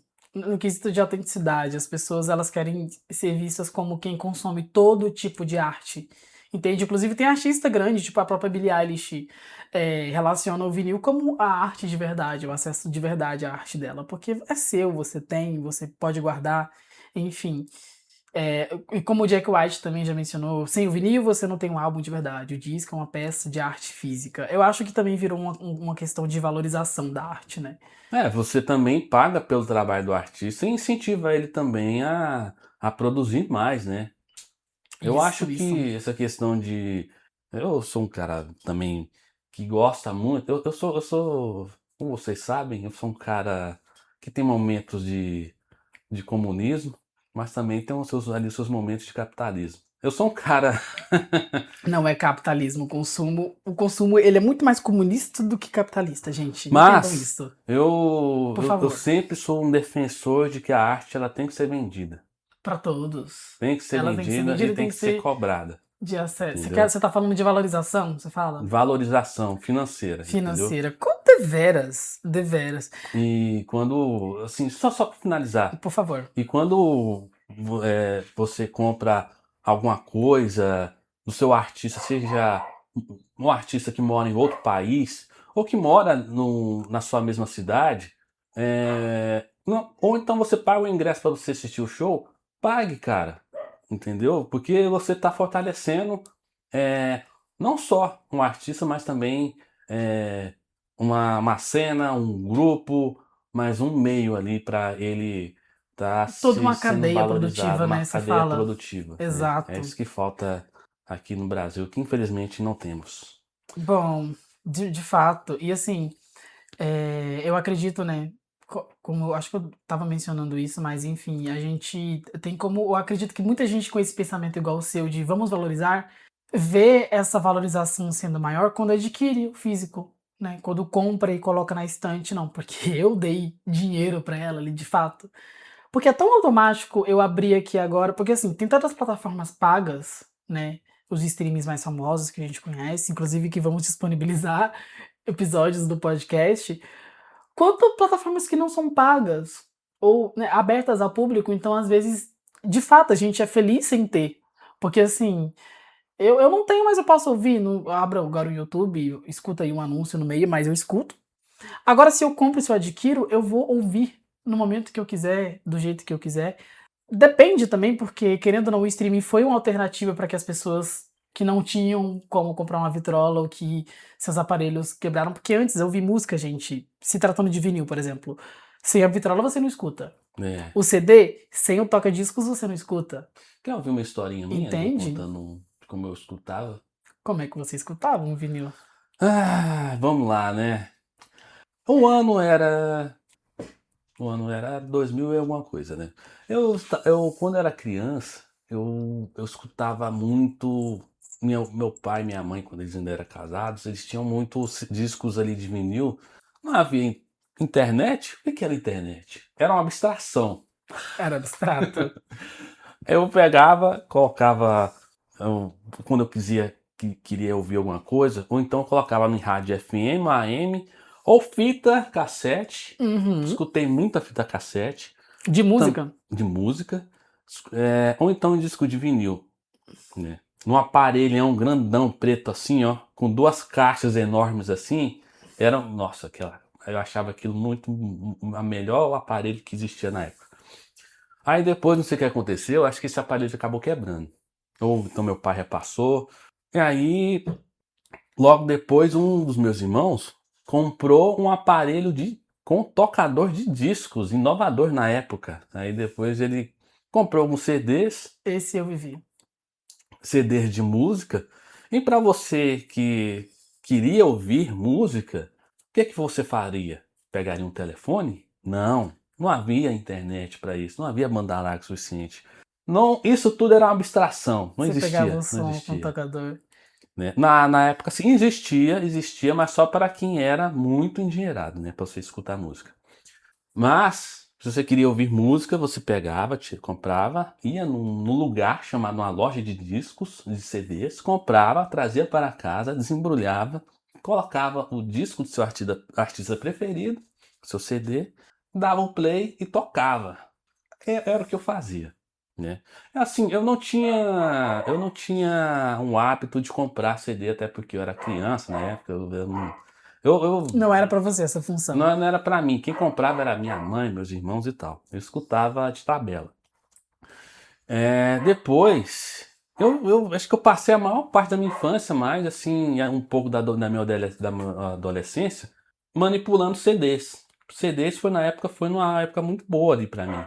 quesito de autenticidade. As pessoas, elas querem ser vistas como quem consome todo tipo de arte. Entende? Inclusive tem artista grande, tipo a própria Billie Eilish, relaciona o vinil como a arte de verdade, o acesso de verdade à arte dela. Porque é seu, você tem, você pode guardar, enfim. E como o Jack White também já mencionou, sem o vinil você não tem um álbum de verdade. O disco é uma peça de arte física. Eu acho que também virou uma questão de valorização da arte, né? Você também paga pelo trabalho do artista e incentiva ele também a produzir mais, né? Eu acho Isso. que essa questão de. Eu sou um cara também que gosta muito. Como vocês sabem, eu sou um cara que tem momentos de comunismo, mas também tem ali os seus momentos de capitalismo. Eu sou um cara. Não é capitalismo. O consumo, ele é muito mais comunista do que capitalista, gente. Entendam Mas isso. eu, Por eu, eu favor. sempre sou um defensor de que a arte ela tem que ser vendida. Para todos. Tem que ser Ela tem que ser vendida e medida, tem tem que que ser ser cobrada, de acesso. entendeu? Você tá falando de valorização? Você fala? Valorização financeira, entendeu? Financeira. Deveras. Deveras. E quando, assim, só para finalizar, Por favor. e quando você compra alguma coisa do seu artista, seja um artista que mora em outro país, ou que mora na sua mesma cidade, ou então você paga o ingresso para você assistir o show, pague, cara, entendeu? Porque você está fortalecendo é, não só um artista, mas também é, uma cena, um grupo, mais um meio ali para ele estar Toda uma sendo cadeia valorizado, produtiva, uma né? Você cadeia fala. produtiva, né? É Exato. isso que falta aqui no Brasil, que infelizmente não temos. Bom, de fato. E assim, eu acredito, né? Como eu acho que eu tava mencionando isso, mas enfim, a gente tem como. Eu acredito que muita gente com esse pensamento igual o seu de vamos valorizar, vê essa valorização sendo maior quando adquire o físico, né? Quando compra e coloca na estante, não, porque eu dei dinheiro pra ela ali, de fato. Porque é tão automático eu abrir aqui agora, porque assim, tem tantas plataformas pagas, né? Os streams mais famosos que a gente conhece, inclusive que vamos disponibilizar episódios do podcast, quanto plataformas que não são pagas ou né, abertas ao público, então às vezes, de fato, a gente é feliz sem ter. Porque assim, eu não tenho, mas eu posso ouvir, abra agora o YouTube, escuta aí um anúncio no meio, mas eu escuto. Agora, se eu compro e se eu adquiro, eu vou ouvir no momento que eu quiser, do jeito que eu quiser. Depende também, porque, querendo ou não, o streaming foi uma alternativa para que as pessoas que não tinham como comprar uma vitrola ou que seus aparelhos quebraram. Porque antes eu ouvi música, gente, se tratando de vinil, por exemplo. Sem a vitrola você não escuta. É. O CD, sem o toca-discos você não escuta. Quer ouvir uma historinha minha, eu Entende? contando como eu escutava? Como é que você escutava um vinil? Vamos lá, né? O ano era O ano era 2000 e alguma coisa, né? Quando era criança, eu escutava muito. Meu pai e minha mãe, quando eles ainda eram casados, eles tinham muitos discos ali de vinil. Não havia internet? O que era internet? Era uma abstração. Era abstrato. Eu pegava, colocava. Quando eu queria ouvir alguma coisa, ou então eu colocava em rádio FM, AM, ou fita cassete. Uhum. Escutei muita fita cassete De música? de música, ou então em disco de vinil, né? Num aparelhão grandão preto assim, ó, com duas caixas enormes assim, nossa, eu achava aquilo muito a melhor aparelho que existia na época. Aí depois, não sei o que aconteceu, acho que esse aparelho acabou quebrando. Ou então meu pai repassou. E aí, logo depois, um dos meus irmãos comprou um aparelho com tocador de discos, inovador na época. Aí depois ele comprou alguns Esse eu vivi. CDs de música. E para você que queria ouvir música, o que que você faria? Pegaria um telefone? Não, não havia internet para isso, não havia banda larga suficiente. Não, isso tudo era uma abstração, não Você pegava o existia, não som com o existia. tocador. né? Na época, sim, existia, mas só para quem era muito endinheirado, né? Para você escutar música. Mas, se você queria ouvir música, você pegava, comprava, ia num lugar chamado uma loja de discos, de CDs, comprava, trazia para casa, desembrulhava, colocava o disco do seu artista preferido, seu CD, dava o play e tocava. Era o que eu fazia, né? Assim, eu não tinha um hábito de comprar CD, até porque eu era criança na época, Não era pra você essa função. não era pra mim. Quem comprava era minha mãe, meus irmãos e tal. Eu escutava de tabela. Depois, eu acho que eu passei a maior parte da minha infância, mais assim, um pouco da minha adolescência, manipulando CDs. CDs foi numa época muito boa ali pra mim.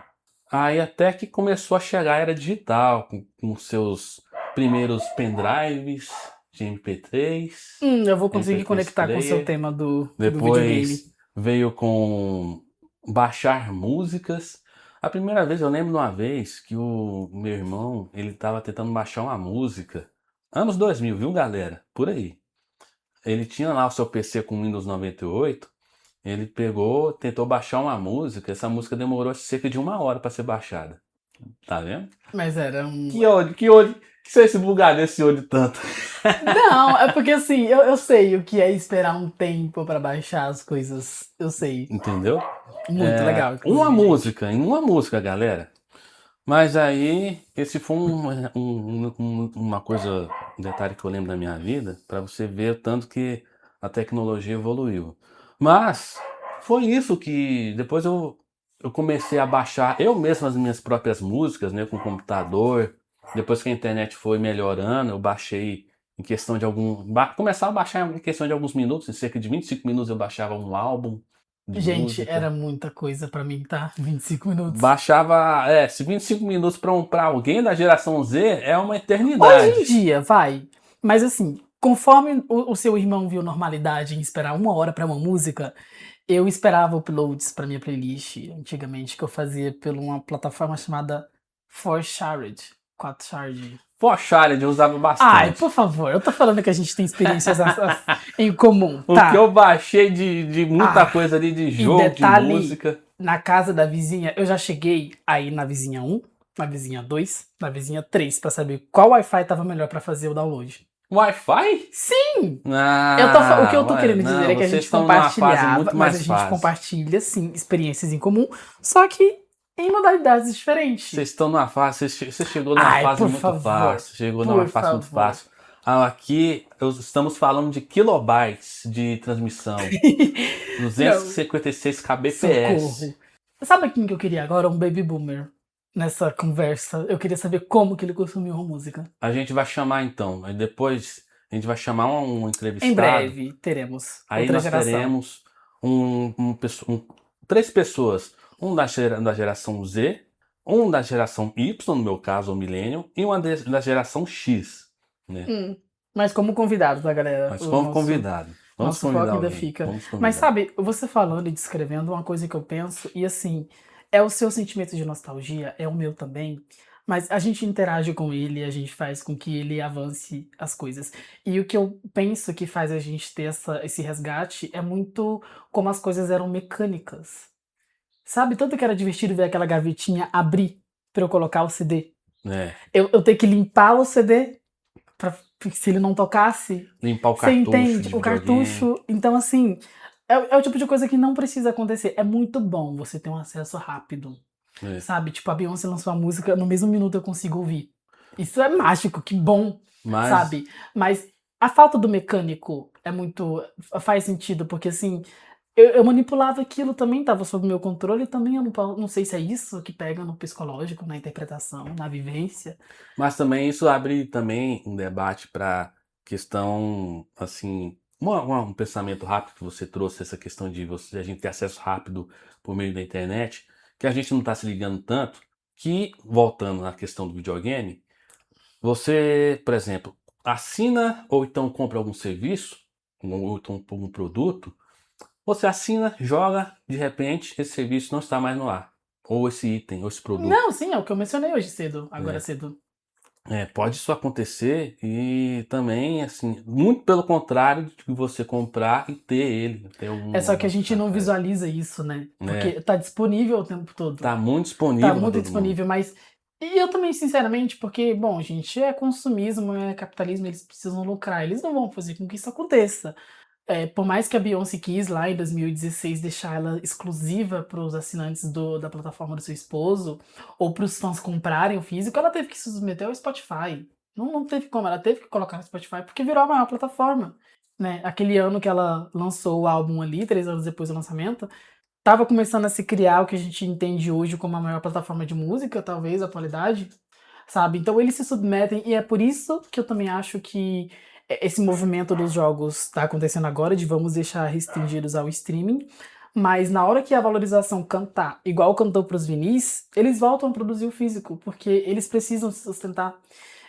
Aí até que começou a chegar a era digital, com seus primeiros pendrives de MP3, Eu vou conseguir MP3 conectar com o seu player. tema do videogame. Depois veio com baixar músicas. A primeira vez, eu lembro de uma vez que o meu irmão, ele tava tentando baixar uma música. Anos 2000, viu, galera? Por aí. Ele tinha lá o seu PC com Windows 98. Ele pegou, tentou baixar uma música. Essa música demorou cerca de 1 hora para ser baixada. Tá vendo? Mas era um. Que ódio, que ódio. Que você é esse bugar desse olho tanto? Não, é porque assim, eu sei o que é esperar um tempo pra baixar as coisas. Eu sei. Entendeu? Muito legal, Uma inclusive, gente. música, galera. Mas aí, esse foi uma coisa, um detalhe que eu lembro da minha vida, para você ver o tanto que a tecnologia evoluiu. Mas foi isso que depois eu comecei a baixar eu mesmo as minhas próprias músicas, né, com o computador. Depois que a internet foi melhorando, eu baixei em questão de começava a baixar em questão de alguns minutos, em cerca de 25 minutos eu baixava um álbum de Gente, música. era muita coisa pra mim, tá? 25 minutos. Baixava, se 25 minutos pra alguém da geração Z é uma Hoje eternidade. em dia, vai. Mas assim, conforme o seu irmão viu normalidade em esperar 1 hora pra uma música, eu esperava uploads pra minha playlist, antigamente, que eu fazia por uma plataforma chamada 4Shared. 4Shared. Pochard eu usava Ai, bastante. por favor, eu tô falando que a gente tem experiências em comum, O que tá? eu baixei de muita Ah, coisa ali, de e jogo, de detalhe, música. na casa da vizinha, eu já cheguei aí na vizinha 1, na vizinha 2, na vizinha 3, pra saber qual Wi-Fi tava melhor pra fazer o download. Wi-Fi? Sim! O que eu tô querendo dizer Não, é que a vocês gente estão numa fase compartilhava, muito mas a mais gente fácil. compartilha, sim, experiências em comum, só que em modalidades diferentes. Vocês estão numa fase, você chegou numa Ai, fase por muito favor, fácil. Chegou por numa fase muito favor. fácil. Aqui estamos falando de kilobytes de transmissão. Não, 256 kbps. socorro. Sabe quem que eu queria agora? Um baby boomer. Nessa conversa, eu queria saber como que ele consumiu a música. A gente vai chamar então, aí depois a gente vai chamar um entrevistado. Em breve teremos Aí outra nós geração. teremos três pessoas, um da geração Z, um da geração Y, no meu caso, o Millennium, e uma da geração X, né? Mas como convidado, tá, galera? Mas O como convidado. Vamos nosso foco convidar ainda alguém. fica. Vamos convidar. Mas sabe, você falando e descrevendo uma coisa que eu penso, e assim, é o seu sentimento de nostalgia, é o meu também, mas a gente interage com ele, a gente faz com que ele avance as coisas. E o que eu penso que faz a gente ter esse resgate é muito como as coisas eram mecânicas. Sabe, tanto que era divertido ver aquela gavetinha abrir pra eu colocar o CD. É, Eu ter que limpar o CD pra, se ele não tocasse. limpar o Você cartucho entende? de O videogame. cartucho. Então, assim, é o tipo de coisa que não precisa acontecer. É muito bom você ter um acesso rápido. É. Sabe? Tipo, a Beyoncé lançou a música, no mesmo minuto eu consigo ouvir. Isso é mágico, que bom. Mas, Sabe? Mas a falta do mecânico é muito. Faz sentido, porque assim. Eu manipulava aquilo também, estava sob meu controle, e também eu não sei se é isso que pega no psicológico, na interpretação, na vivência. mas também isso abre também um debate para questão, assim, um pensamento rápido que você trouxe, essa questão de a gente ter acesso rápido por meio da internet, que a gente não está se ligando tanto, que, voltando à questão do videogame, você, por exemplo, assina ou então compra algum serviço, ou então um produto, você assina, joga, de repente esse serviço não está mais no ar. Ou esse item, ou esse produto. Não, sim, é o que eu mencionei hoje cedo, agora É. cedo. Pode isso acontecer e também, assim, muito pelo contrário de você comprar e ter ele. Ter É só que a gente não visualiza isso, né? Porque tá disponível o tempo todo. Tá muito disponível. Tá muito disponível, mas... E eu também, sinceramente, porque, bom, gente, é consumismo, é capitalismo, eles precisam lucrar. Eles não vão fazer com que isso aconteça. Por mais que a Beyoncé quis, lá em 2016, deixar ela exclusiva para os assinantes da plataforma do seu esposo, ou para os fãs comprarem o físico, ela teve que se submeter ao Spotify. Não teve como, ela teve que colocar no Spotify, porque virou a maior plataforma. Né? Aquele ano que ela lançou o álbum ali, 3 anos depois do lançamento, tava começando a se criar o que a gente entende hoje como a maior plataforma de música, talvez, atualidade, sabe? Então eles se submetem, e é por isso que eu também acho que esse movimento dos jogos está acontecendo agora, de vamos deixar restringidos ao streaming, mas na hora que a valorização cantar, igual cantou pros vinis, eles voltam a produzir o físico, porque eles precisam se sustentar.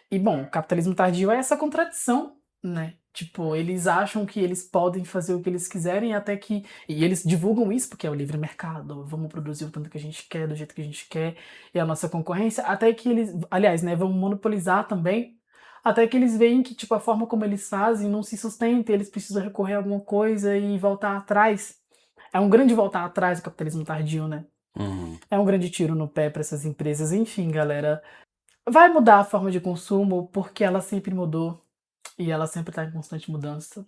E bom, o capitalismo tardio é essa contradição, né? Tipo, eles acham que eles podem fazer o que eles quiserem até que... E eles divulgam isso porque é o livre mercado, vamos produzir o tanto que a gente quer, do jeito que a gente quer, e a nossa concorrência, até que eles... Aliás, né, vão monopolizar também, até que eles veem que, tipo, a forma como eles fazem não se sustenta, eles precisam recorrer a alguma coisa e voltar atrás. É um grande voltar atrás do capitalismo tardio, né? É um grande tiro no pé para essas empresas. Enfim, galera, vai mudar a forma de consumo porque ela sempre mudou. E ela sempre está em constante mudança.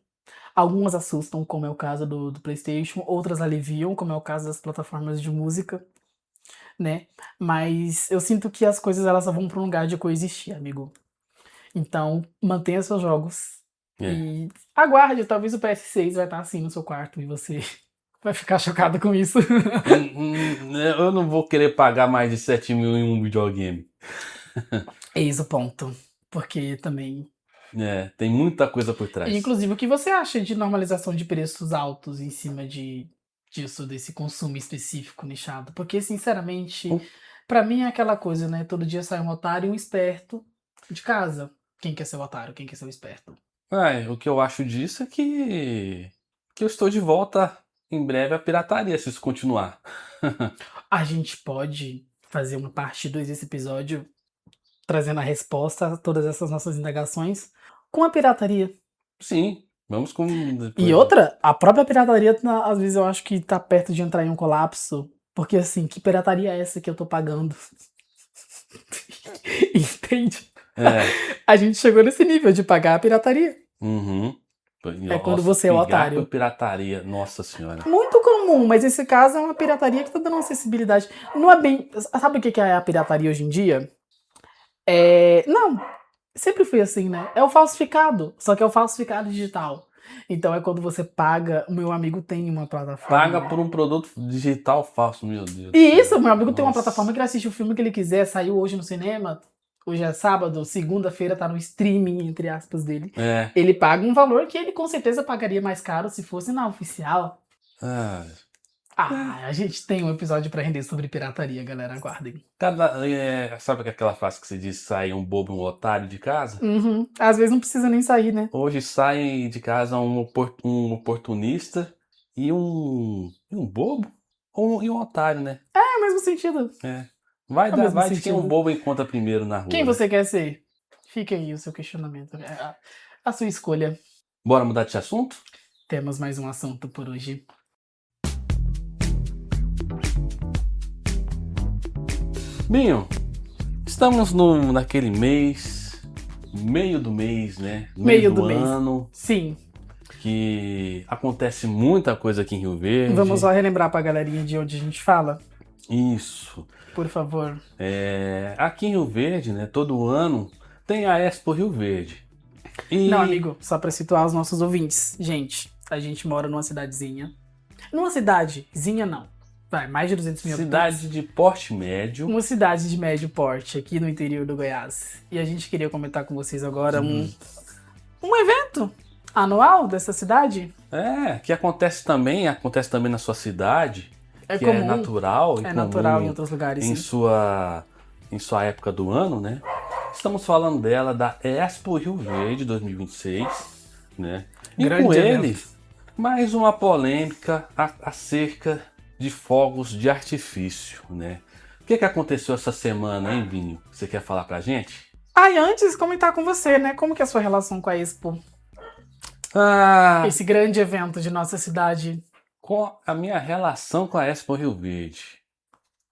Algumas assustam, como é o caso do PlayStation, outras aliviam, como é o caso das plataformas de música, né? Mas eu sinto que as coisas elas só vão para um lugar de coexistir, amigo. Então, mantenha seus jogos e aguarde, talvez o PS6 vai estar assim no seu quarto e você vai ficar chocado com isso. Eu não vou querer pagar mais de 7 mil em um videogame. Eis o ponto, porque também... tem muita coisa por trás. Inclusive, o que você acha de normalização de preços altos em cima disso, desse consumo específico nichado? Porque, sinceramente, pra mim é aquela coisa, né? Todo dia sai um otário e um esperto de casa. Quem quer ser o otário? Quem quer ser o esperto? O que eu acho disso é que eu estou de volta em breve à pirataria, se isso continuar. A gente pode fazer uma parte 2 desse episódio trazendo a resposta a todas essas nossas indagações com a pirataria. Sim, vamos com... E outra, a própria pirataria, às vezes eu acho que tá perto de entrar em um colapso. Porque assim, que pirataria é essa que eu tô pagando? Entende? A gente chegou nesse nível de pagar a pirataria. É quando você é o otário. Pirataria, nossa senhora. Muito comum, mas esse caso é uma pirataria que tá dando acessibilidade. Não é bem... Sabe o que é a pirataria hoje em dia? Não, sempre foi assim, né? É o falsificado, só que é o falsificado digital. Então é quando você paga... O meu amigo tem uma plataforma... Paga por um produto digital falso, meu Deus. E isso, meu amigo tem uma plataforma que ele assiste o filme que ele quiser, saiu hoje no cinema... Hoje é sábado, segunda-feira tá no streaming, entre aspas, dele. Ele paga um valor que ele com certeza pagaria mais caro se fosse na oficial. A gente tem um episódio pra render sobre pirataria, galera, aguardem. Sabe aquela frase que você diz, sai um bobo e um otário de casa? Às vezes não precisa nem sair, né? Hoje sai de casa um oportunista e um bobo e um otário, né? É o mesmo sentido. Vai de quem um bobo encontra primeiro na rua. Quem você quer ser? Fica aí o seu questionamento. A sua escolha. Bora mudar de assunto? Temos mais um assunto por hoje. Binho, estamos naquele mês, meio do mês, né? Meio do ano. Sim. Que acontece muita coisa aqui em Rio Verde. Vamos só relembrar pra galerinha de onde a gente fala? Isso. Por favor. Aqui em Rio Verde, né, todo ano tem a Expo Rio Verde. Não, amigo, só pra situar os nossos ouvintes. Gente, a gente mora numa cidadezinha. Numa cidadezinha, não. Vai, mais de 200 mil habitantes. Cidade de porte médio. Uma cidade de médio porte, aqui no interior do Goiás. E a gente queria comentar com vocês agora um evento anual dessa cidade. Que acontece também na sua cidade. Que comum. É natural. É natural em outros lugares, em sim. Em sua época do ano, né? Estamos falando dela, da Expo Rio Verde 2026, né? E Grande com evento. ele, mais uma polêmica acerca de fogos de artifício, né? O que aconteceu essa semana, hein, Binho? Você quer falar pra gente? Ah, e antes comentar com você, né? Como que é a sua relação com a Expo? Ah, Esse grande evento de nossa cidade. com a minha relação com a Expo Rio Verde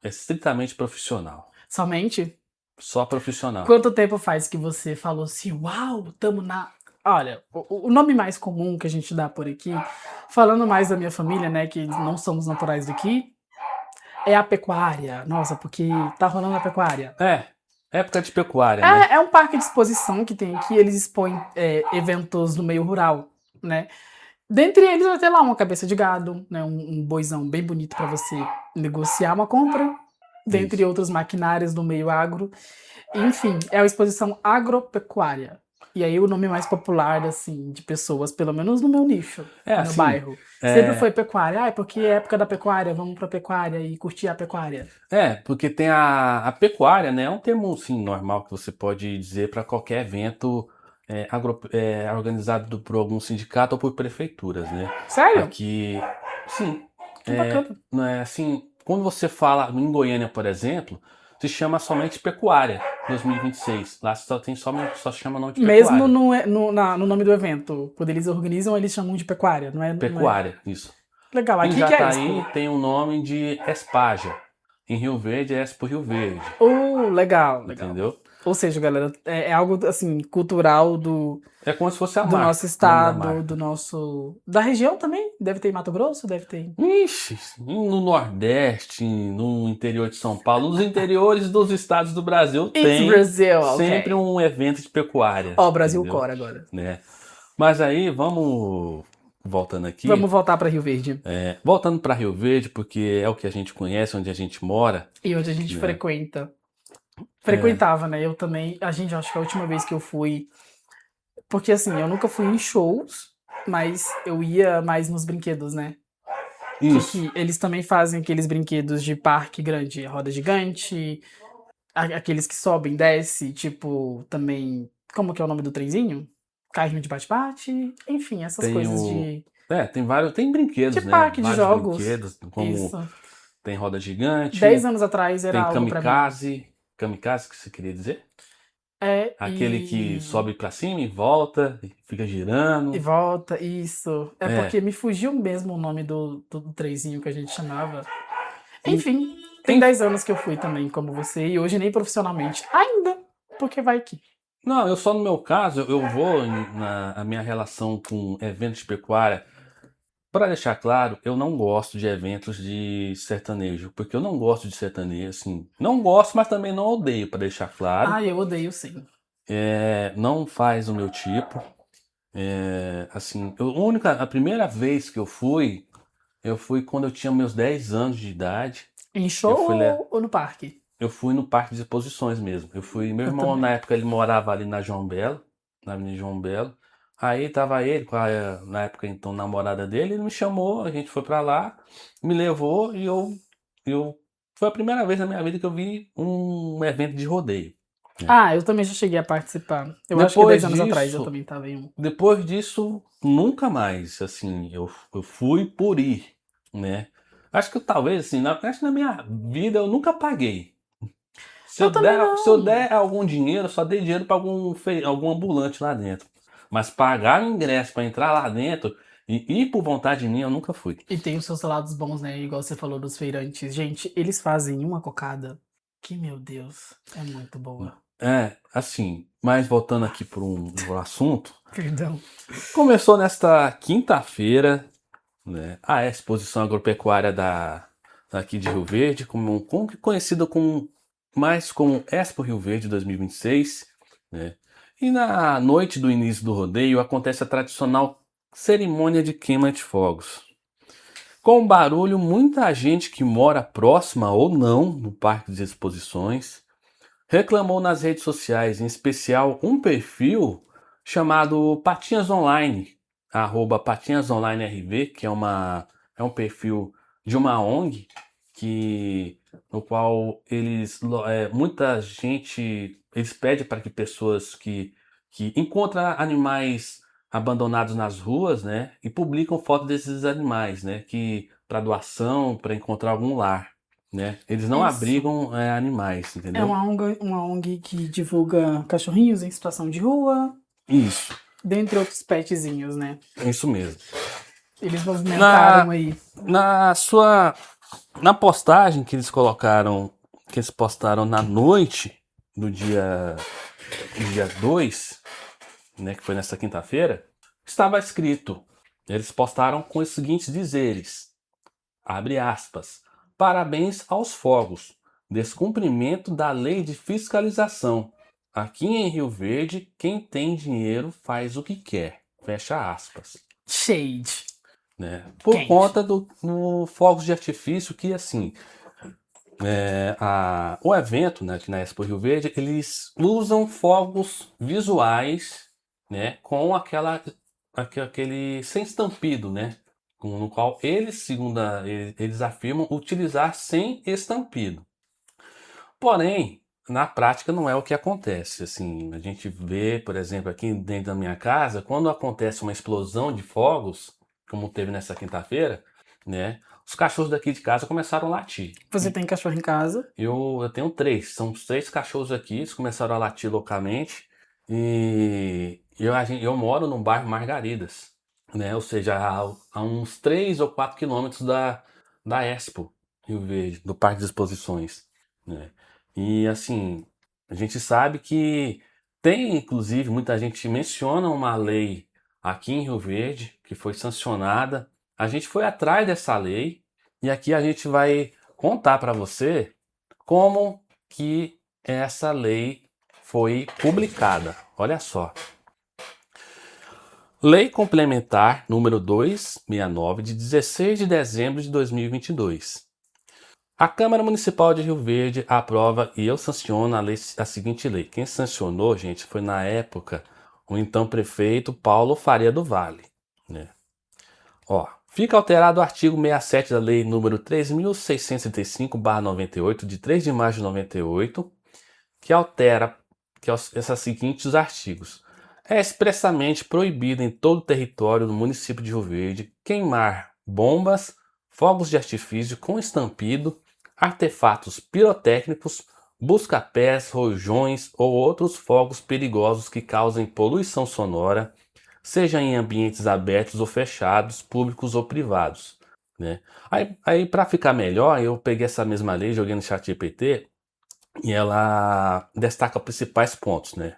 é estritamente profissional. Somente? Só profissional. Quanto tempo faz que você falou assim, uau, tamo na... Olha, o nome mais comum que a gente dá por aqui, falando mais da minha família, né, que não somos naturais daqui, é a pecuária. Nossa, porque tá rolando a pecuária. Época de pecuária, né? É um parque de exposição que tem aqui, eles expõem eventos no meio rural, né? Dentre eles vai ter lá uma cabeça de gado, né, um boizão bem bonito para você negociar uma compra, dentre Isso. outros maquinários do meio agro. Enfim, é uma exposição agropecuária. E aí o nome mais popular, assim, de pessoas, pelo menos no meu nicho, É no meu assim, bairro, sempre foi pecuária. Ah, é porque é época da pecuária, vamos pra pecuária e curtir a pecuária. porque tem a pecuária, né? É um termo assim, normal que você pode dizer para qualquer evento organizado por algum sindicato ou por prefeituras, né? Sério? Aqui, sim, Que bacana. não é assim, quando você fala em Goiânia, por exemplo, se chama somente pecuária 2026. Lá só chama nome de Mesmo pecuária. no nome do evento, quando eles organizam, eles chamam de pecuária, não é? Pecuária, isso. Legal, Em aqui que é Expo. Jataí tem o nome de Espaja. Em Rio Verde é Expo Rio Verde, Legal, legal. entendeu? Ou seja, galera, é algo assim, cultural É como se fosse a do nosso marca, o nome da estado, marca. da região também. Deve ter em Mato Grosso, deve ter. Ixi, no Nordeste, no interior de São Paulo, nos interiores dos estados do Brasil It's tem Brazil, sempre ok. um evento de pecuária, Ó, Brasil entendeu? Core agora. Né? Mas aí, vamos voltando aqui, Vamos voltar para Rio Verde. voltando para Rio Verde, porque é o que a gente conhece, onde a gente mora, E onde a gente né? frequenta. É, Frequentava, né? Eu também. A gente, acho que a última vez que eu fui. Porque assim, eu nunca fui em shows, mas eu ia mais nos brinquedos, né? isso. Que eles também fazem aqueles brinquedos de parque grande, roda gigante, aqueles que sobem, desce, tipo, também. Como que é o nome do trenzinho? Carrinho de bate-bate, enfim, essas Tem coisas o. de Tem vários. Tem de brinquedos, né? parque de Vários jogos. brinquedos, como Isso. tem roda 10 gigante, anos atrás era tem algo pra mim. kamikaze. Kamikaze que você queria dizer? É, Aquele que sobe pra cima e volta, e fica e girando. volta, isso. É É. porque me fugiu mesmo o nome do trenzinho que a gente chamava. E, Enfim, tem em- 10 anos que eu fui também, como você, e hoje nem profissionalmente. Ainda, porque vai que. não, eu só no meu caso, eu vou na a minha relação com eventos de pecuária. Para deixar claro, eu não gosto de eventos de sertanejo, porque eu não gosto de sertanejo, assim, não gosto, mas também não odeio, para deixar claro. Ah, eu odeio sim. Não faz o meu tipo. Assim, a primeira vez que eu fui quando eu tinha meus 10 anos de idade. Em Eu show fui, ou no parque? eu fui no parque de exposições mesmo. Meu Eu irmão na também. época ele morava ali na João Belo, na Avenida João Belo. Aí tava ele com na época então namorada dele, ele me chamou, a gente foi pra lá, me levou e eu foi a primeira vez na minha vida que eu vi um evento de rodeio. Né? Ah, eu também já cheguei a participar. Eu acho que 10 Depois anos atrás eu disso, também tava em um. depois disso, nunca mais, assim, eu fui por ir, né? Acho que talvez, assim, acho que na minha vida eu nunca paguei. Eu também Se eu não. der algum dinheiro, eu só dei dinheiro para algum ambulante lá dentro. Mas pagar o ingresso para entrar lá dentro e ir por vontade minha, eu nunca fui. E tem os seus lados bons, né? Igual você falou dos feirantes. Gente, eles fazem uma cocada que, meu Deus, é muito boa. Assim, mas voltando aqui pro assunto, Perdão. começou nesta quinta-feira, né, a exposição agropecuária daqui de Rio Verde, conhecida mais como Expo Rio Verde 2026, né? E na noite do início do rodeio acontece a tradicional cerimônia de queima de fogos. Com o barulho, muita gente que mora próxima ou não do parque de exposições reclamou nas redes sociais, em especial um perfil chamado Patinhas Online, Patinhas Online RV, que é um perfil de uma ONG no qual muita gente eles pedem para que pessoas que encontram animais abandonados nas ruas, né, e publicam fotos desses animais, né, que para doação, para encontrar algum lar. né? Eles não Isso. abrigam animais, É entendeu? uma ONG que divulga cachorrinhos em situação de rua, Isso, dentre outros petzinhos, né? é isso mesmo. Eles movimentaram Na, aí. na postagem que eles colocaram, que eles postaram na noite do dia 2, né, que foi nessa quinta-feira, estava escrito, eles postaram com os seguintes dizeres, abre aspas, parabéns aos fogos, descumprimento da lei de fiscalização. Aqui em Rio Verde, quem tem dinheiro faz o que quer, fecha aspas. Shade. Né? Por Quente. conta do fogos de artifício que, assim, o evento, né, aqui na Expo Rio Verde, eles usam fogos visuais, né, com aquele sem estampido, né, no qual eles, segundo eles afirmam, utilizar sem estampido. Porém, na prática não é o que acontece. Assim, a gente vê, por exemplo, aqui dentro da minha casa, quando acontece uma explosão de fogos, como teve nessa quinta-feira, né, os cachorros daqui de casa começaram a latir. Você tem cachorro em casa? Eu tenho 3, são 3 cachorros aqui, eles começaram a latir loucamente e eu moro no bairro Margaridas, né? Ou seja, a uns 3 ou 4 quilômetros da Expo Rio Verde, do Parque de Exposições, né? E assim, a gente sabe que tem, inclusive, muita gente menciona uma lei aqui em Rio Verde que foi sancionada. A gente foi atrás dessa lei e aqui a gente vai contar para você como que essa lei foi publicada. Olha só. Lei Complementar número 269 de 16 de dezembro de 2022. A Câmara Municipal de Rio Verde aprova e eu sanciono a seguinte lei. Quem sancionou, gente, foi na época o então prefeito Paulo Faria do Vale, né? Ó, fica alterado o artigo 67 da Lei número 3.635/98, de 3 de maio de 98, que altera esses seguintes artigos. É expressamente proibido em todo o território do município de Rio Verde queimar bombas, fogos de artifício com estampido, artefatos pirotécnicos, busca-pés, rojões ou outros fogos perigosos que causem poluição sonora, seja em ambientes abertos ou fechados, públicos ou privados, né? Aí para ficar melhor, eu peguei essa mesma lei, joguei no ChatGPT e ela destaca os principais pontos, né?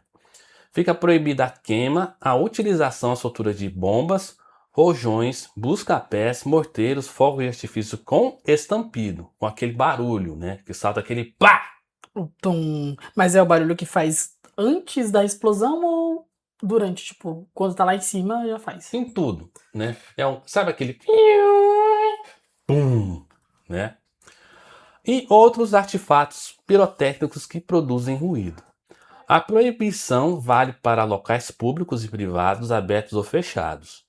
Fica proibida a queima, a utilização, a soltura de bombas, rojões, busca-pés, morteiros, fogos de artifício com estampido, com aquele barulho, né? Que salta aquele pá! O tom. Mas é o barulho que faz antes da explosão ou durante? Tipo, quando tá lá em cima, já faz. Em tudo, né? Sabe aquele pum, né? E outros artefatos pirotécnicos que produzem ruído. A proibição vale para locais públicos e privados abertos ou fechados.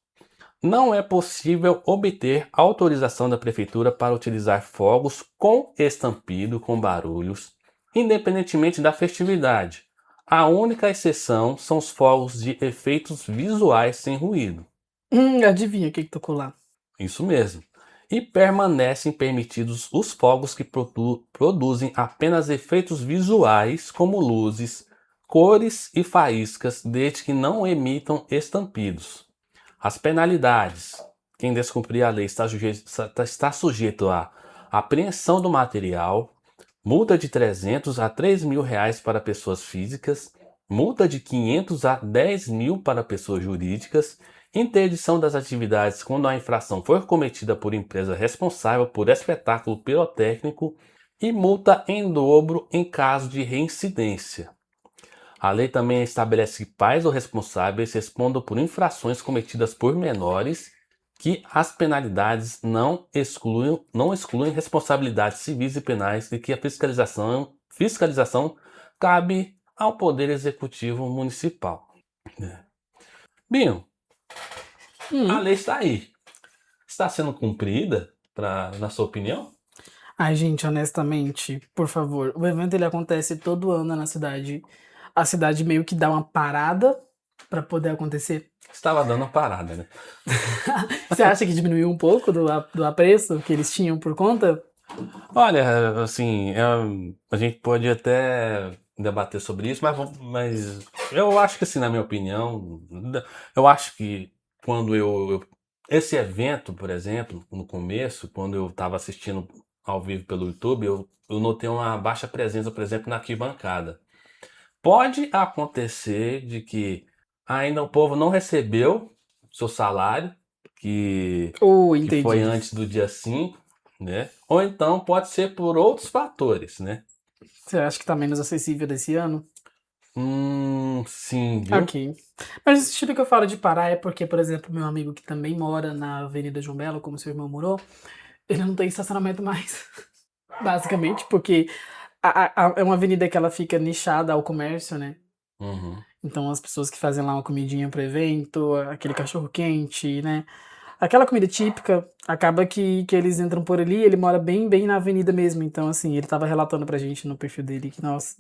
Não é possível obter autorização da prefeitura para utilizar fogos com estampido, com barulhos, independentemente da festividade. A única exceção são os fogos de efeitos visuais sem ruído. Adivinha o que tocou lá? Isso mesmo. E permanecem permitidos os fogos que produzem apenas efeitos visuais, como luzes, cores e faíscas, desde que não emitam estampidos. As penalidades. Quem descumprir a lei está sujeito a apreensão do material, multa de 300 a 3 mil reais para pessoas físicas, multa de 500 a 10 mil para pessoas jurídicas, interdição das atividades quando a infração for cometida por empresa responsável por espetáculo pirotécnico e multa em dobro em caso de reincidência. A lei também estabelece que pais ou responsáveis respondam por infrações cometidas por menores, que as penalidades não excluem responsabilidades civis e penais e que a fiscalização cabe ao Poder Executivo Municipal. Binho, a lei está aí. Está sendo cumprida, na sua opinião? Ai, gente, honestamente, por favor, o evento ele acontece todo ano na cidade. A cidade meio que dá uma parada pra poder acontecer. Estava dando uma parada, né? Você acha que diminuiu um pouco do apreço que eles tinham por conta? Olha, assim, a gente pode até debater sobre isso, mas eu acho que, assim, na minha opinião, eu acho que quando esse evento, por exemplo, no começo, quando eu estava assistindo ao vivo pelo YouTube, eu notei uma baixa presença, por exemplo, na arquibancada. Pode acontecer de que ainda o povo não recebeu seu salário, que, Oh, que foi entendi. antes do dia 5, né? Ou então pode ser por outros fatores, né? Você acha que tá menos acessível desse ano? Sim, viu? Ok. Mas o sentido que eu falo de parar é porque, por exemplo, meu amigo que também mora na Avenida João Belo, como seu irmão morou, ele não tem estacionamento mais. Basicamente, porque é uma avenida que ela fica nichada ao comércio, né? Uhum. Então as pessoas que fazem lá uma comidinha pro evento, aquele cachorro quente, né? Aquela comida típica, acaba que eles entram por ali, ele mora bem na avenida mesmo. Então, assim, ele tava relatando pra gente no perfil dele que, nossa,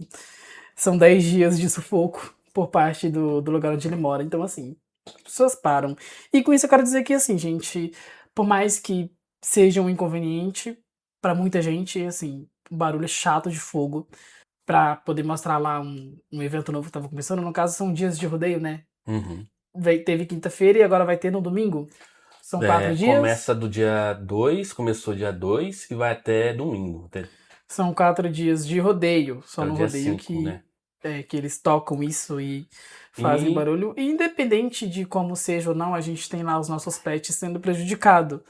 são 10 dias de sufoco por parte do lugar onde ele mora. Então, assim, as pessoas param. E com isso eu quero dizer que, assim, gente, por mais que seja um inconveniente pra muita gente, assim, um barulho chato de fogo pra poder mostrar lá um evento novo que tava começando. No caso, são dias de rodeio, né? Uhum. Teve quinta-feira e agora vai ter no domingo. São 4 dias. Começa do dia 2, começou dia 2 e vai até domingo, São 4 dias de rodeio. Só até o no dia rodeio 5, né? que eles tocam isso e fazem E, barulho. E independente de como seja ou não, a gente tem lá os nossos pets sendo prejudicados.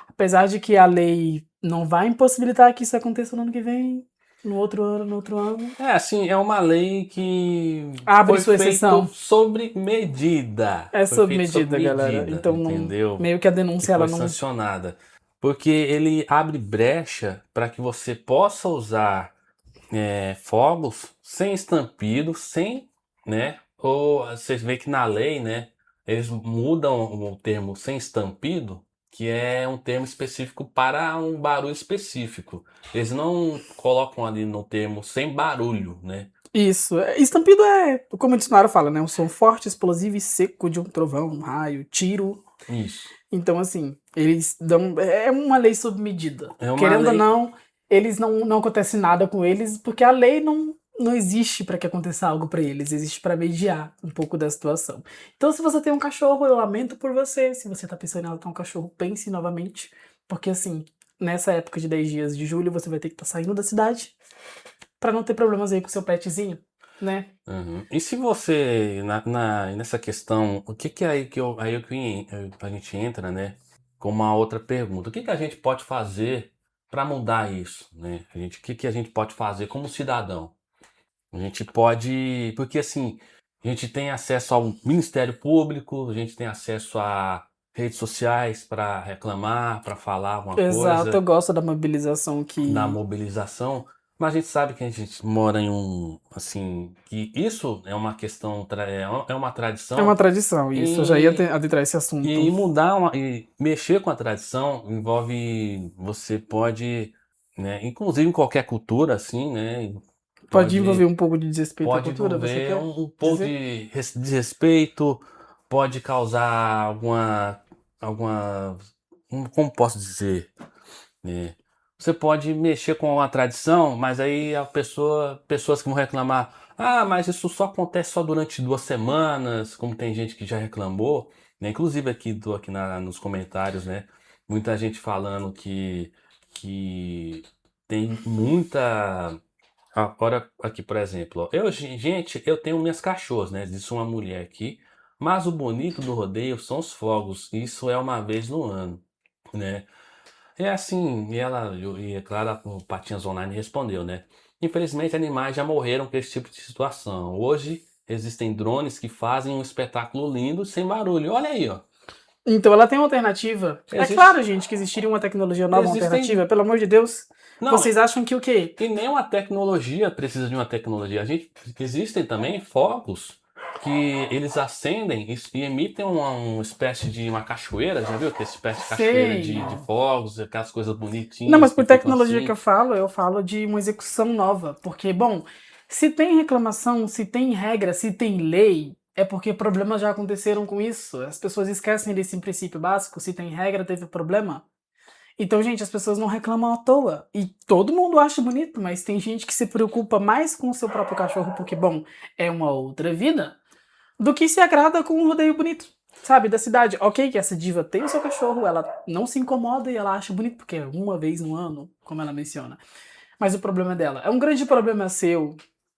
Apesar de que a lei não vai impossibilitar que isso aconteça no ano que vem, no outro ano, no outro ano. assim, é uma lei que Abre foi sua feito exceção. sobre medida. É Foi sob feito sob medida, galera. medida, Então, entendeu? meio que a Que denúncia ela foi não. sancionada. Porque ele abre brecha para que você possa usar fogos sem estampido, sem, né? Ou vocês veem que na lei, né? Eles mudam o termo sem estampido, que é um termo específico para um barulho específico. Eles não colocam ali no termo sem barulho, né? Isso. Estampido é, como o dicionário fala, né? Um som forte, explosivo e seco de um trovão, um raio, tiro. Isso. Então, assim, eles dão. É uma lei sob medida. É uma Querendo ou lei. não, eles não acontece nada com eles, porque a lei não existe para que aconteça algo para eles, existe para mediar um pouco da situação. Então, se você tem um cachorro, eu lamento por você. Se você tá pensando em adotar um cachorro, pense novamente. Porque, assim, nessa época de 10 dias de julho, você vai ter que estar saindo da cidade para não ter problemas aí com seu petzinho, né? Uhum. E se você, nessa questão, o que que é a gente entra, né, com uma outra pergunta? O que que a gente pode fazer para mudar isso, né? O que que a gente pode fazer como cidadão? A gente pode, porque assim, a gente tem acesso ao Ministério Público, a gente tem acesso a redes sociais para reclamar, para falar alguma Exato, eu coisa gosto da mobilização da que. mobilização, mas a gente sabe que a gente mora em assim, que isso é uma questão, é uma É uma tradição tradição, isso. Eu já ia e, adentrar esse assunto. e e mexer com a tradição envolve, você pode, né, inclusive em qualquer cultura, assim, né, Pode envolver pode, um pouco de desrespeito à pode cultura, você envolver quer um pouco dizer? de desrespeito, pode causar alguma, como posso dizer? É. Você pode mexer com a tradição, mas aí pessoas que vão reclamar, ah, mas isso só acontece só durante 2 semanas, como tem gente que já reclamou, né? Inclusive tô aqui nos comentários, né? Muita gente falando que tem muita. Agora, aqui, por exemplo, ó, gente, eu tenho minhas cachorras, né? Disse uma mulher aqui, mas o bonito do rodeio são os fogos, isso é uma vez no ano, né? É assim, e é claro, o Patinhas Online respondeu, né? Infelizmente, animais já morreram com esse tipo de situação. Hoje, existem drones que fazem um espetáculo lindo sem barulho. Olha aí, ó. Então ela tem uma alternativa. É Existe, claro, gente, que existiria uma tecnologia nova, uma alternativa. existem. Pelo amor de Deus. Não, Vocês acham que o quê? e nem uma tecnologia precisa de uma tecnologia. Existem também fogos que eles acendem e emitem uma espécie de uma cachoeira. Já viu? Que espécie de cachoeira Sei. de fogos, aquelas coisas Não, bonitinhas mas que por ficam tecnologia que assim. eu falo de uma execução nova. Porque, bom, se tem reclamação, se tem regra, se tem lei, é porque problemas já aconteceram com isso. As pessoas esquecem desse princípio básico. Se tem regra, teve problema. Então, gente, as pessoas não reclamam à toa. E todo mundo acha bonito, mas tem gente que se preocupa mais com o seu próprio cachorro, porque, bom, é uma outra vida, do que se agrada com um rodeio bonito, sabe, da cidade. Ok, que essa diva tem o seu cachorro, ela não se incomoda e ela acha bonito, porque é uma vez no ano, como ela menciona. Mas o problema dela é um grande problema seu,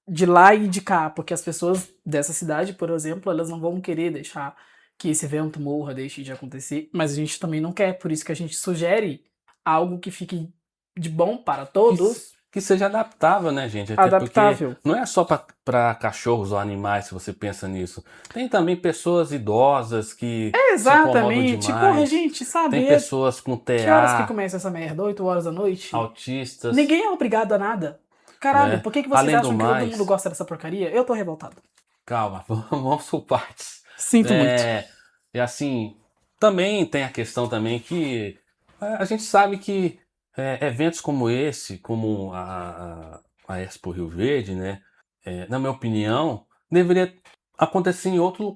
de lá e de cá, porque as pessoas dessa cidade, por exemplo, elas não vão querer deixar que esse evento morra, deixe de acontecer, mas a gente também não quer, por isso que a gente sugere algo que fique de bom para Que, todos, que seja adaptável, né, gente? Até porque adaptável. não é só para cachorros ou animais, se você pensa nisso. Tem também pessoas idosas que se incomodam Exatamente, porra, demais. gente, Tem sabe? pessoas com Que horas que TA, começa essa merda? 8 horas da noite? autistas, Ninguém é obrigado a nada. Caralho, né? por que vocês Além do acham que todo mundo mais, gosta dessa porcaria? Eu tô revoltado. calma, vamos por partes. Sinto muito. E assim, também tem a questão também que a gente sabe que eventos como esse, como a Expo Rio Verde, né? Na minha opinião, deveria acontecer em outro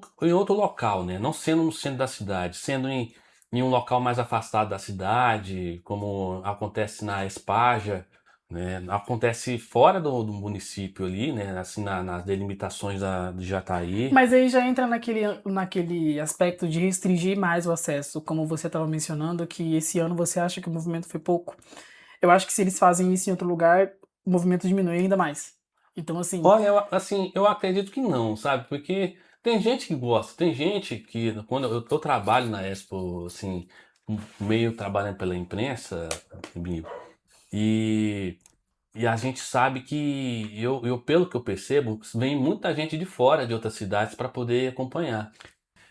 local, né? Não sendo no centro da cidade, sendo em um local mais afastado da cidade, como acontece na Espaja, né? Acontece fora do município ali, né? Assim, nas delimitações de Jataí. Mas aí já entra naquele aspecto de restringir mais o acesso, como você estava mencionando, que esse ano você acha que o movimento foi pouco. Eu acho que se eles fazem isso em outro lugar, o movimento diminui ainda mais. Então, assim, Olha, assim, eu acredito que não, sabe? Porque tem gente que gosta, tem gente que, quando eu trabalho na Expo, assim, meio trabalhando pela imprensa, Binho, e, e a gente sabe que, pelo que eu percebo, vem muita gente de fora de outras cidades para poder acompanhar.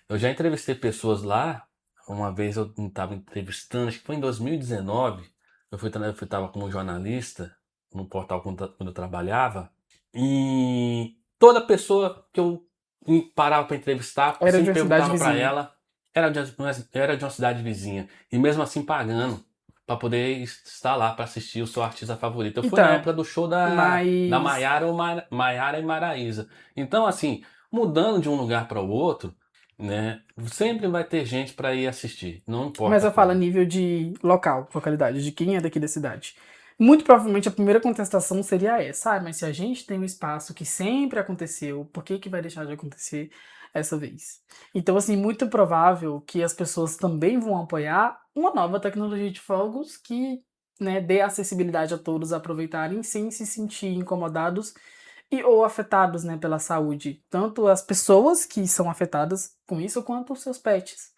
Eu já entrevistei pessoas lá, uma vez eu estava entrevistando, acho que foi em 2019, eu tava como jornalista no portal quando eu trabalhava, e toda pessoa que eu parava para entrevistar, era de sempre uma cidade perguntava para vizinha. ela, era de uma cidade vizinha, e mesmo assim pagando para poder estar lá para assistir o seu artista favorito. Eu fui na Então, época do show da mas. Maiara e Maraíza. Então, assim, mudando de um lugar para o outro, né? Sempre vai ter gente para ir assistir, não Mas importa eu falo a quando. nível de local, localidade, de quem é daqui da cidade. Muito provavelmente a primeira contestação seria essa, mas se a gente tem um espaço que sempre aconteceu, por que que vai deixar de acontecer essa vez? Então, assim, muito provável que as pessoas também vão apoiar uma nova tecnologia de fogos que, né, dê acessibilidade a todos a aproveitarem sem se sentir incomodados e ou afetados, né, pela saúde, tanto as pessoas que são afetadas com isso quanto os seus pets.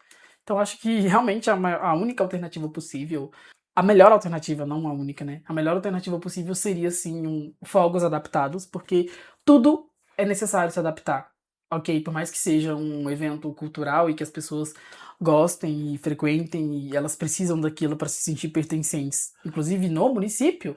Então acho que realmente a única alternativa possível, a melhor alternativa, não a única, né? A melhor alternativa possível seria sim fogos adaptados, porque tudo é necessário se adaptar. Ok, por mais que seja um evento cultural e que as pessoas gostem e frequentem e elas precisam daquilo para se sentir pertencentes, inclusive no município,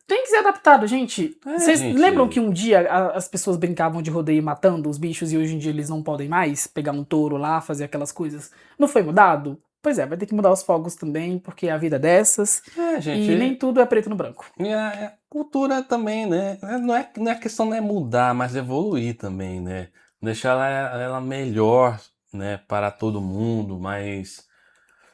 tem que ser adaptado, gente. Vocês lembram que Gente, um dia as pessoas brincavam de rodeio matando os bichos e hoje em dia eles não podem mais pegar um touro lá, fazer aquelas coisas? Não foi mudado? Pois é, vai ter que mudar os fogos também, porque a vida é dessas e nem gente, tudo é preto no branco. e a cultura também, né? Não é questão não é mudar, mas evoluir também, né? Deixar ela melhor, né, para todo mundo,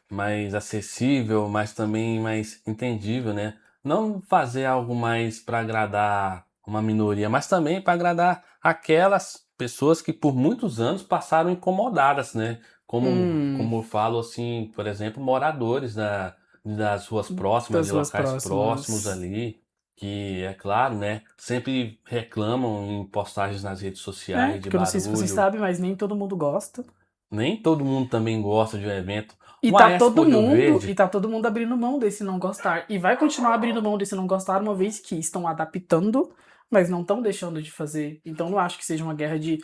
mais acessível, mas também mais entendível, né? Não fazer algo mais para agradar uma minoria, mas também para agradar aquelas pessoas que por muitos anos passaram incomodadas, né? Hum, Como eu falo assim, por exemplo, moradores das ruas próximas, das de ruas locais próximos próximas. ali, que é claro, né? Sempre reclamam em postagens nas redes É, sociais de porque eu não sei se vocês barulho. sabem, mas nem todo mundo gosta. Nem todo mundo também gosta de um evento. E Uma tá Expo todo Rio mundo, e Verde. tá todo mundo abrindo mão desse não gostar. E vai continuar abrindo mão desse não gostar, uma vez que estão adaptando, mas não estão deixando de fazer. Então não acho que seja uma guerra de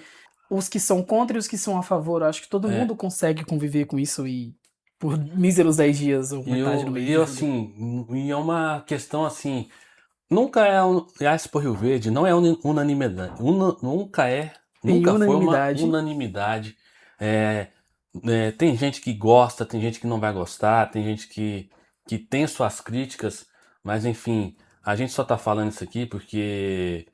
os que são contra e os que são a favor. Eu acho que todo mundo É, consegue conviver com isso e por míseros 10 dias ou metade do mês de julho. e é uma questão assim, a Expo Rio Verde não é unanimidade, Em nunca foi uma unanimidade. unanimidade. É, tem gente que gosta, tem gente que não vai gostar, tem gente que tem suas críticas, mas enfim, a gente só tá falando isso aqui porque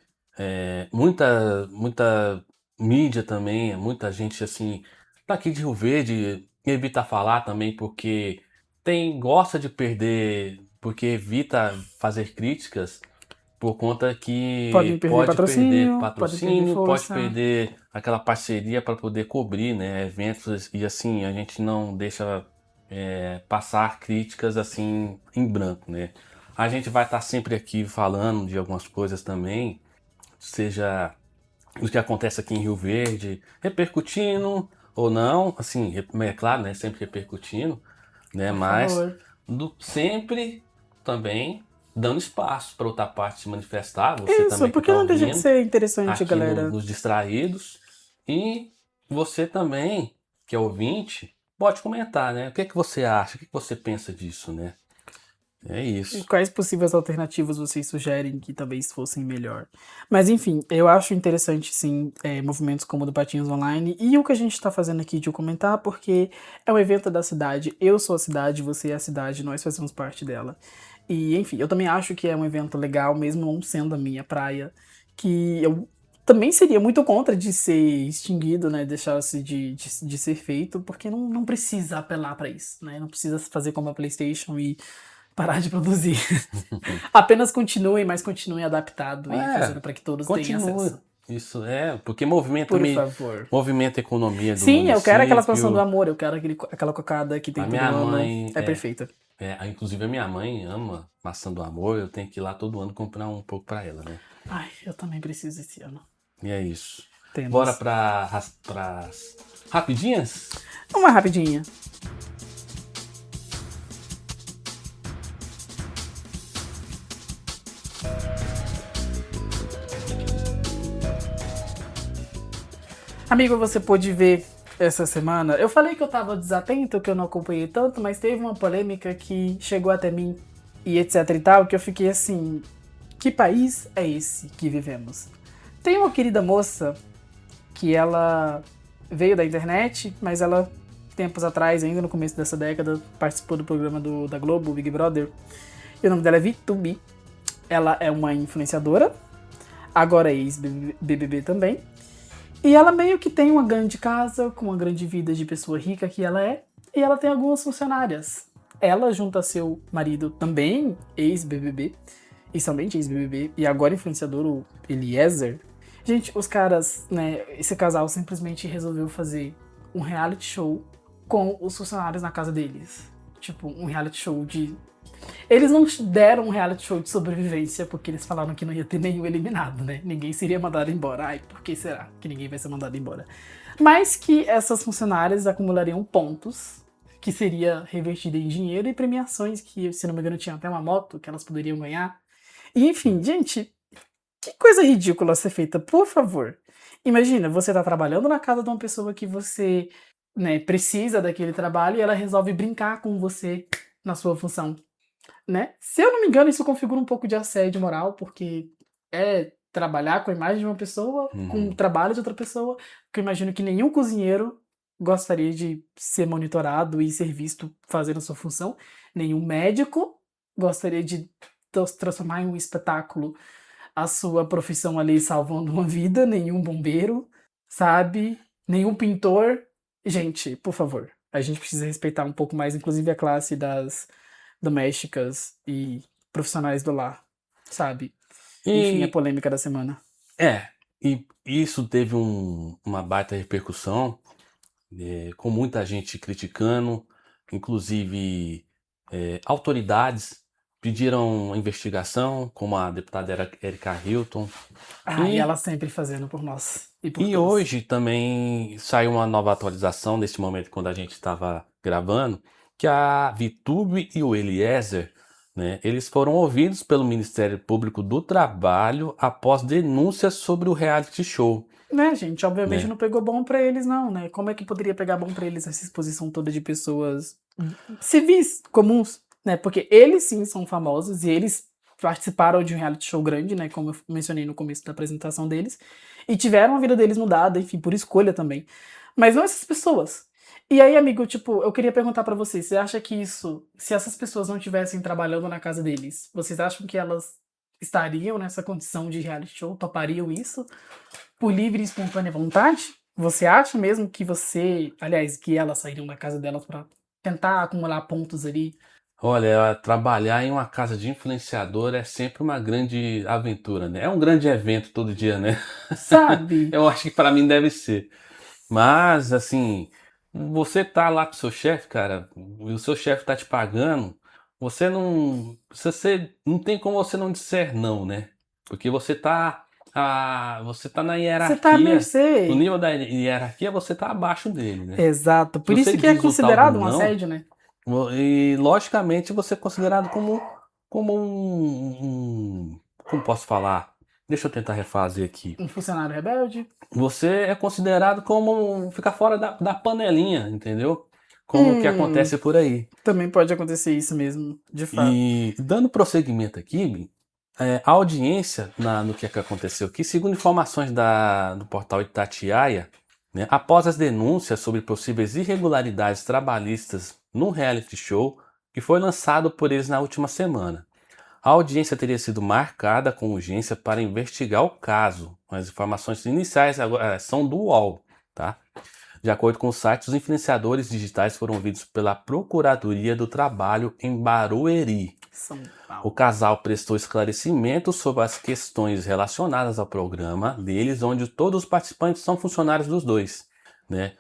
muita mídia também, muita gente assim, daqui de Rio Verde evita falar também porque gosta de perder porque evita fazer críticas por conta Podem que perder pode perder podem perder patrocínio, pode força. perder aquela parceria para poder cobrir, né, eventos e assim a gente não deixa passar críticas assim em branco, né? A gente vai estar sempre aqui falando de algumas coisas também, seja o que acontece aqui em Rio Verde, repercutindo ou não, assim, é claro, né, sempre repercutindo, né, Por mas favor. sempre também dando espaço para outra parte se manifestar, você Isso, também que porque está não deixa de ouvindo, ser interessante, aqui galera. nos distraídos, e você também, que é ouvinte, pode comentar, né, o que é que você acha, o que é que você pensa disso, né, é E isso. quais possíveis alternativas vocês sugerem que talvez fossem melhor? Mas enfim, eu acho interessante sim movimentos como o do Patinhos Online e o que a gente está fazendo aqui de eu comentar, porque é um evento da cidade, eu sou a cidade, você é a cidade, nós fazemos parte dela. E enfim, eu também acho que é um evento legal, mesmo não sendo a minha praia, que eu também seria muito contra de ser extinguido, né? Deixar-se de ser feito, porque não precisa apelar para isso, né? Não precisa fazer como a PlayStation e parar de produzir. Apenas continuem, mas continuem adaptado e É, fazendo para que todos tenham continue. acesso. Isso porque movimenta, Por favor. movimenta a economia do Sim, eu quero aquela expansão do município. amor, eu quero aquela cocada que A tem todo minha ano. mãe É perfeita. inclusive a minha mãe ama maçã do amor, eu tenho que ir lá todo ano comprar um pouco pra ela, né? Ai, eu também preciso esse ano. E é isso. Bora Temos. pras rapidinhas? Uma rapidinha. Amigo, você pôde ver essa semana? Eu falei que eu tava desatento, que eu não acompanhei tanto, mas teve uma polêmica que chegou até mim e etc e tal, que eu fiquei assim, que país é esse que vivemos? Tem uma querida moça que ela veio da internet, mas ela, tempos atrás, ainda no começo dessa década, participou do programa da Globo, Big Brother, e o nome dela é VTube. Ela é uma influenciadora, agora é ex-BBB também, e ela meio que tem uma grande casa, com uma grande vida de pessoa rica que ela é, e ela tem algumas funcionárias. Ela, junto a seu marido, também ex-BBB, e somente ex-BBB, e agora influenciador, o Eliezer. Gente, os caras, né, esse casal simplesmente resolveu fazer um reality show com os funcionários na casa deles. Tipo, um reality show de... Eles não deram um reality show de sobrevivência porque eles falaram que não ia ter nenhum eliminado, né? Ninguém seria mandado embora. Ai, por que será que ninguém vai ser mandado embora? Mas que essas funcionárias acumulariam pontos, que seria revertido em dinheiro e premiações, que, se não me engano, tinha até uma moto que elas poderiam ganhar. E, enfim, gente, que coisa ridícula a ser feita, por favor. Imagina, você tá trabalhando na casa de uma pessoa que você, né, precisa daquele trabalho e ela resolve brincar com você na sua função, né? Se eu não me engano, isso configura um pouco de assédio moral, porque é trabalhar com a imagem de uma pessoa, com o trabalho de outra pessoa, que eu imagino que nenhum cozinheiro gostaria de ser monitorado e ser visto fazendo a sua função, nenhum médico gostaria de transformar em um espetáculo a sua profissão ali salvando uma vida, nenhum bombeiro, sabe? Nenhum pintor. Gente, por favor, a gente precisa respeitar um pouco mais, inclusive a classe das domésticas e profissionais do lar, sabe? Enfim, a E polêmica da semana. e isso teve uma baita repercussão, com muita gente criticando, inclusive autoridades pediram investigação, como a deputada Erika Hilton. Ah, e E, ela sempre fazendo por nós e por e todos. hoje também saiu uma nova atualização, nesse momento quando a gente estava gravando, que a VTube e o Eliezer, né, eles foram ouvidos pelo Ministério Público do Trabalho após denúncias sobre o reality show, Né, gente, obviamente né? não pegou bom pra eles, não, né? Como é que poderia pegar bom pra eles essa exposição toda de pessoas civis, comuns, né? Porque eles sim são famosos e eles participaram de um reality show grande, né? Como eu mencionei no começo da apresentação deles, e tiveram a vida deles mudada, enfim, por escolha também. Mas não essas pessoas. E aí, amigo, tipo, eu queria perguntar pra vocês, você acha que isso, se essas pessoas não estivessem trabalhando na casa deles, vocês acham que elas estariam nessa condição de reality show, topariam isso? Por livre e espontânea vontade? Você acha mesmo que você, aliás, que elas sairiam da casa delas pra tentar acumular pontos ali. Olha, trabalhar em uma casa de influenciador é sempre uma grande aventura, né? É um grande evento todo dia, né? Sabe? Eu acho que para mim deve ser. Mas, assim, você tá lá com o seu chefe, cara, e o seu chefe tá te pagando, você não tem como você não disser não, né? Porque você tá na Você tá à hierarquia, no mercê. nível da hierarquia, você tá abaixo dele, né? Exato. Se Por você isso que é diz o tal do considerado um não, assédio, né? e logicamente você é considerado como como posso falar? Deixa eu tentar refazer aqui. Um funcionário rebelde. Você é considerado como ficar fora da panelinha, entendeu? Como o que Hum, acontece por aí. também pode acontecer isso mesmo, de fato. E dando prosseguimento aqui, a audiência no que aconteceu aqui, segundo informações do portal Itatiaia, né, após as denúncias sobre possíveis irregularidades trabalhistas num reality show que foi lançado por eles na última semana. A audiência teria sido marcada com urgência para investigar o caso. As informações iniciais agora são do UOL, tá? De acordo com o site, os influenciadores digitais foram ouvidos pela Procuradoria do Trabalho em Barueri. São O Paulo. casal prestou esclarecimentos sobre as questões relacionadas ao programa deles, onde todos os participantes são funcionários dos dois, né?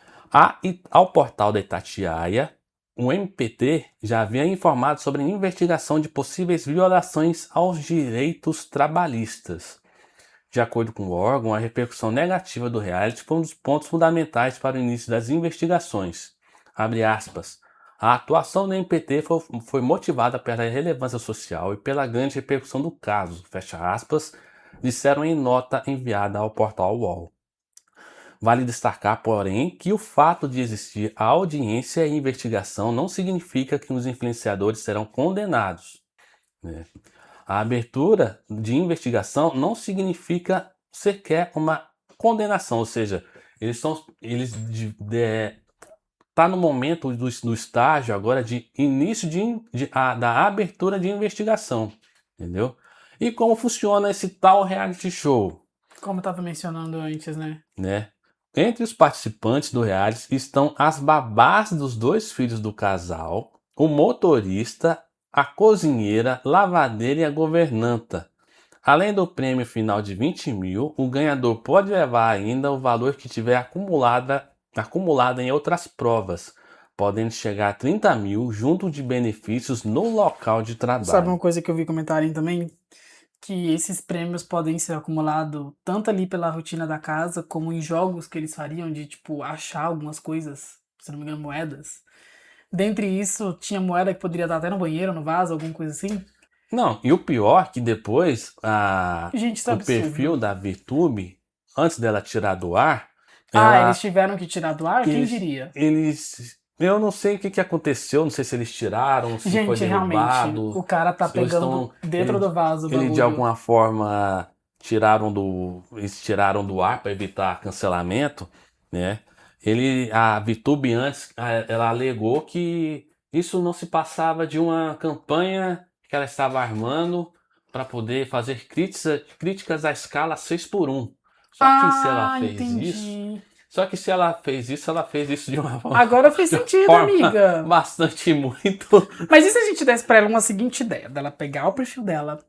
Ao portal da Itatiaia, o MPT já havia informado sobre a investigação de possíveis violações aos direitos trabalhistas. De acordo com o órgão, a repercussão negativa do reality foi um dos pontos fundamentais para o início das investigações. Abre aspas. A atuação do MPT foi motivada pela relevância social e pela grande repercussão do caso, fecha aspas, disseram em nota enviada ao portal UOL. Vale destacar, porém, que o fato de existir a audiência e investigação não significa que os influenciadores serão condenados, né? A abertura de investigação não significa sequer uma condenação, ou seja, eles tá no momento do estágio agora de início da abertura de investigação, entendeu? E como funciona esse tal reality show, Como eu tava mencionando antes, né? né? Entre os participantes do reality estão as babás dos dois filhos do casal, o motorista, a cozinheira, lavadeira e a governanta. Além do prêmio final de 20 mil, o ganhador pode levar ainda o valor que tiver acumulado em outras provas, podendo chegar a 30 mil junto de benefícios no local de Sabe uma trabalho. coisa que eu vi comentarem também? Que esses prêmios podem ser acumulados tanto ali pela rotina da casa, como em jogos que eles fariam de, tipo, achar algumas coisas, se não me engano, moedas. Dentre isso, tinha moeda que poderia estar até no banheiro, no vaso, alguma coisa assim. Não, e o pior é que depois Gente, isso é o perfil absurdo. da VTube, antes dela tirar do ar, Ah, eles ela tiveram que tirar do ar? Quem eles diria? eu não sei o que aconteceu, não sei se eles tiraram, se foi Gente, realmente, derrubado, o cara tá se eles pegando estão dentro do vaso o ele de bagulho. alguma forma eles tiraram do ar para evitar cancelamento, né? A VTube antes, ela alegou que isso não se passava de uma campanha que ela estava armando para poder fazer críticas à escala 6 por 1. Ah, entendi. Só que se ela fez isso de uma Agora fez de uma sentido, forma amiga. bastante muito. Mas e se a gente desse pra ela uma seguinte ideia? Dela pegar o perfil dela,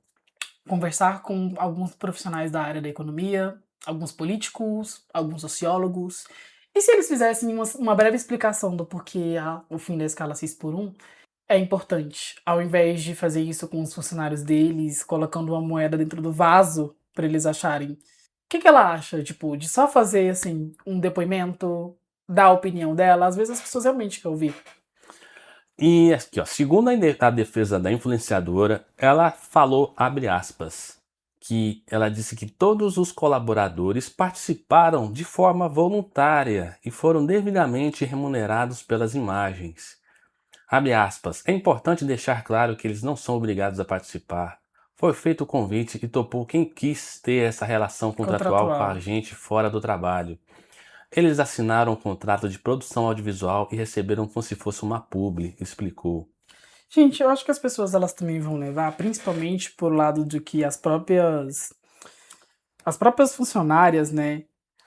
conversar com alguns profissionais da área da economia, alguns políticos, alguns sociólogos. E se eles fizessem uma breve explicação do porquê o fim da escala 6 por 1 é importante, ao invés de fazer isso com os funcionários deles, colocando uma moeda dentro do vaso para eles acharem. O que ela acha, tipo, de só fazer assim um depoimento, dar a opinião dela? Às vezes as pessoas realmente querem ouvir. E aqui, ó, segundo a defesa da influenciadora, ela falou, abre aspas, que ela disse que todos os colaboradores participaram de forma voluntária e foram devidamente remunerados pelas imagens. Abre aspas, é importante deixar claro que eles não são obrigados a participar. Foi feito o convite e topou quem quis ter essa relação contratual com a Contratual. gente fora do trabalho. Eles assinaram um contrato de produção audiovisual e receberam como se fosse uma publi, explicou. Gente, eu acho que as pessoas elas também vão levar, principalmente por lado de que as próprias funcionárias, né,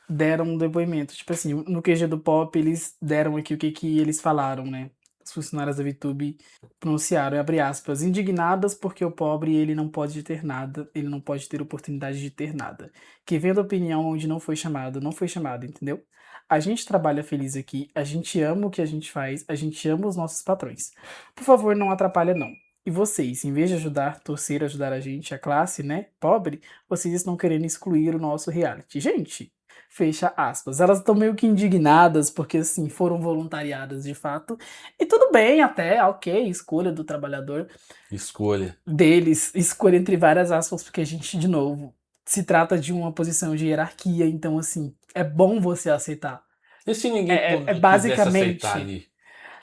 deram um depoimento. Tipo assim, no QG do Pop, eles deram aqui o que eles falaram, né? as funcionárias da VTube pronunciaram, abre aspas, indignadas porque o pobre ele não pode ter nada, ele não pode ter oportunidade de ter nada. Que vendo a opinião onde não foi chamado, não foi chamado, entendeu? A gente trabalha feliz aqui, a gente ama o que a gente faz, a gente ama os nossos patrões. Por favor, não atrapalha não. E vocês, em vez de ajudar, torcer, ajudar a gente, a classe, né, pobre, vocês estão querendo excluir o nosso reality. Gente, fecha aspas. Elas estão meio que indignadas porque, assim, foram voluntariadas de fato. E tudo bem até, ok, escolha do trabalhador Escolha. deles, escolha entre várias aspas, porque a gente, de novo, se trata de uma posição de hierarquia, então, assim, é bom você aceitar. E se ninguém quisesse Basicamente, aceitar ali?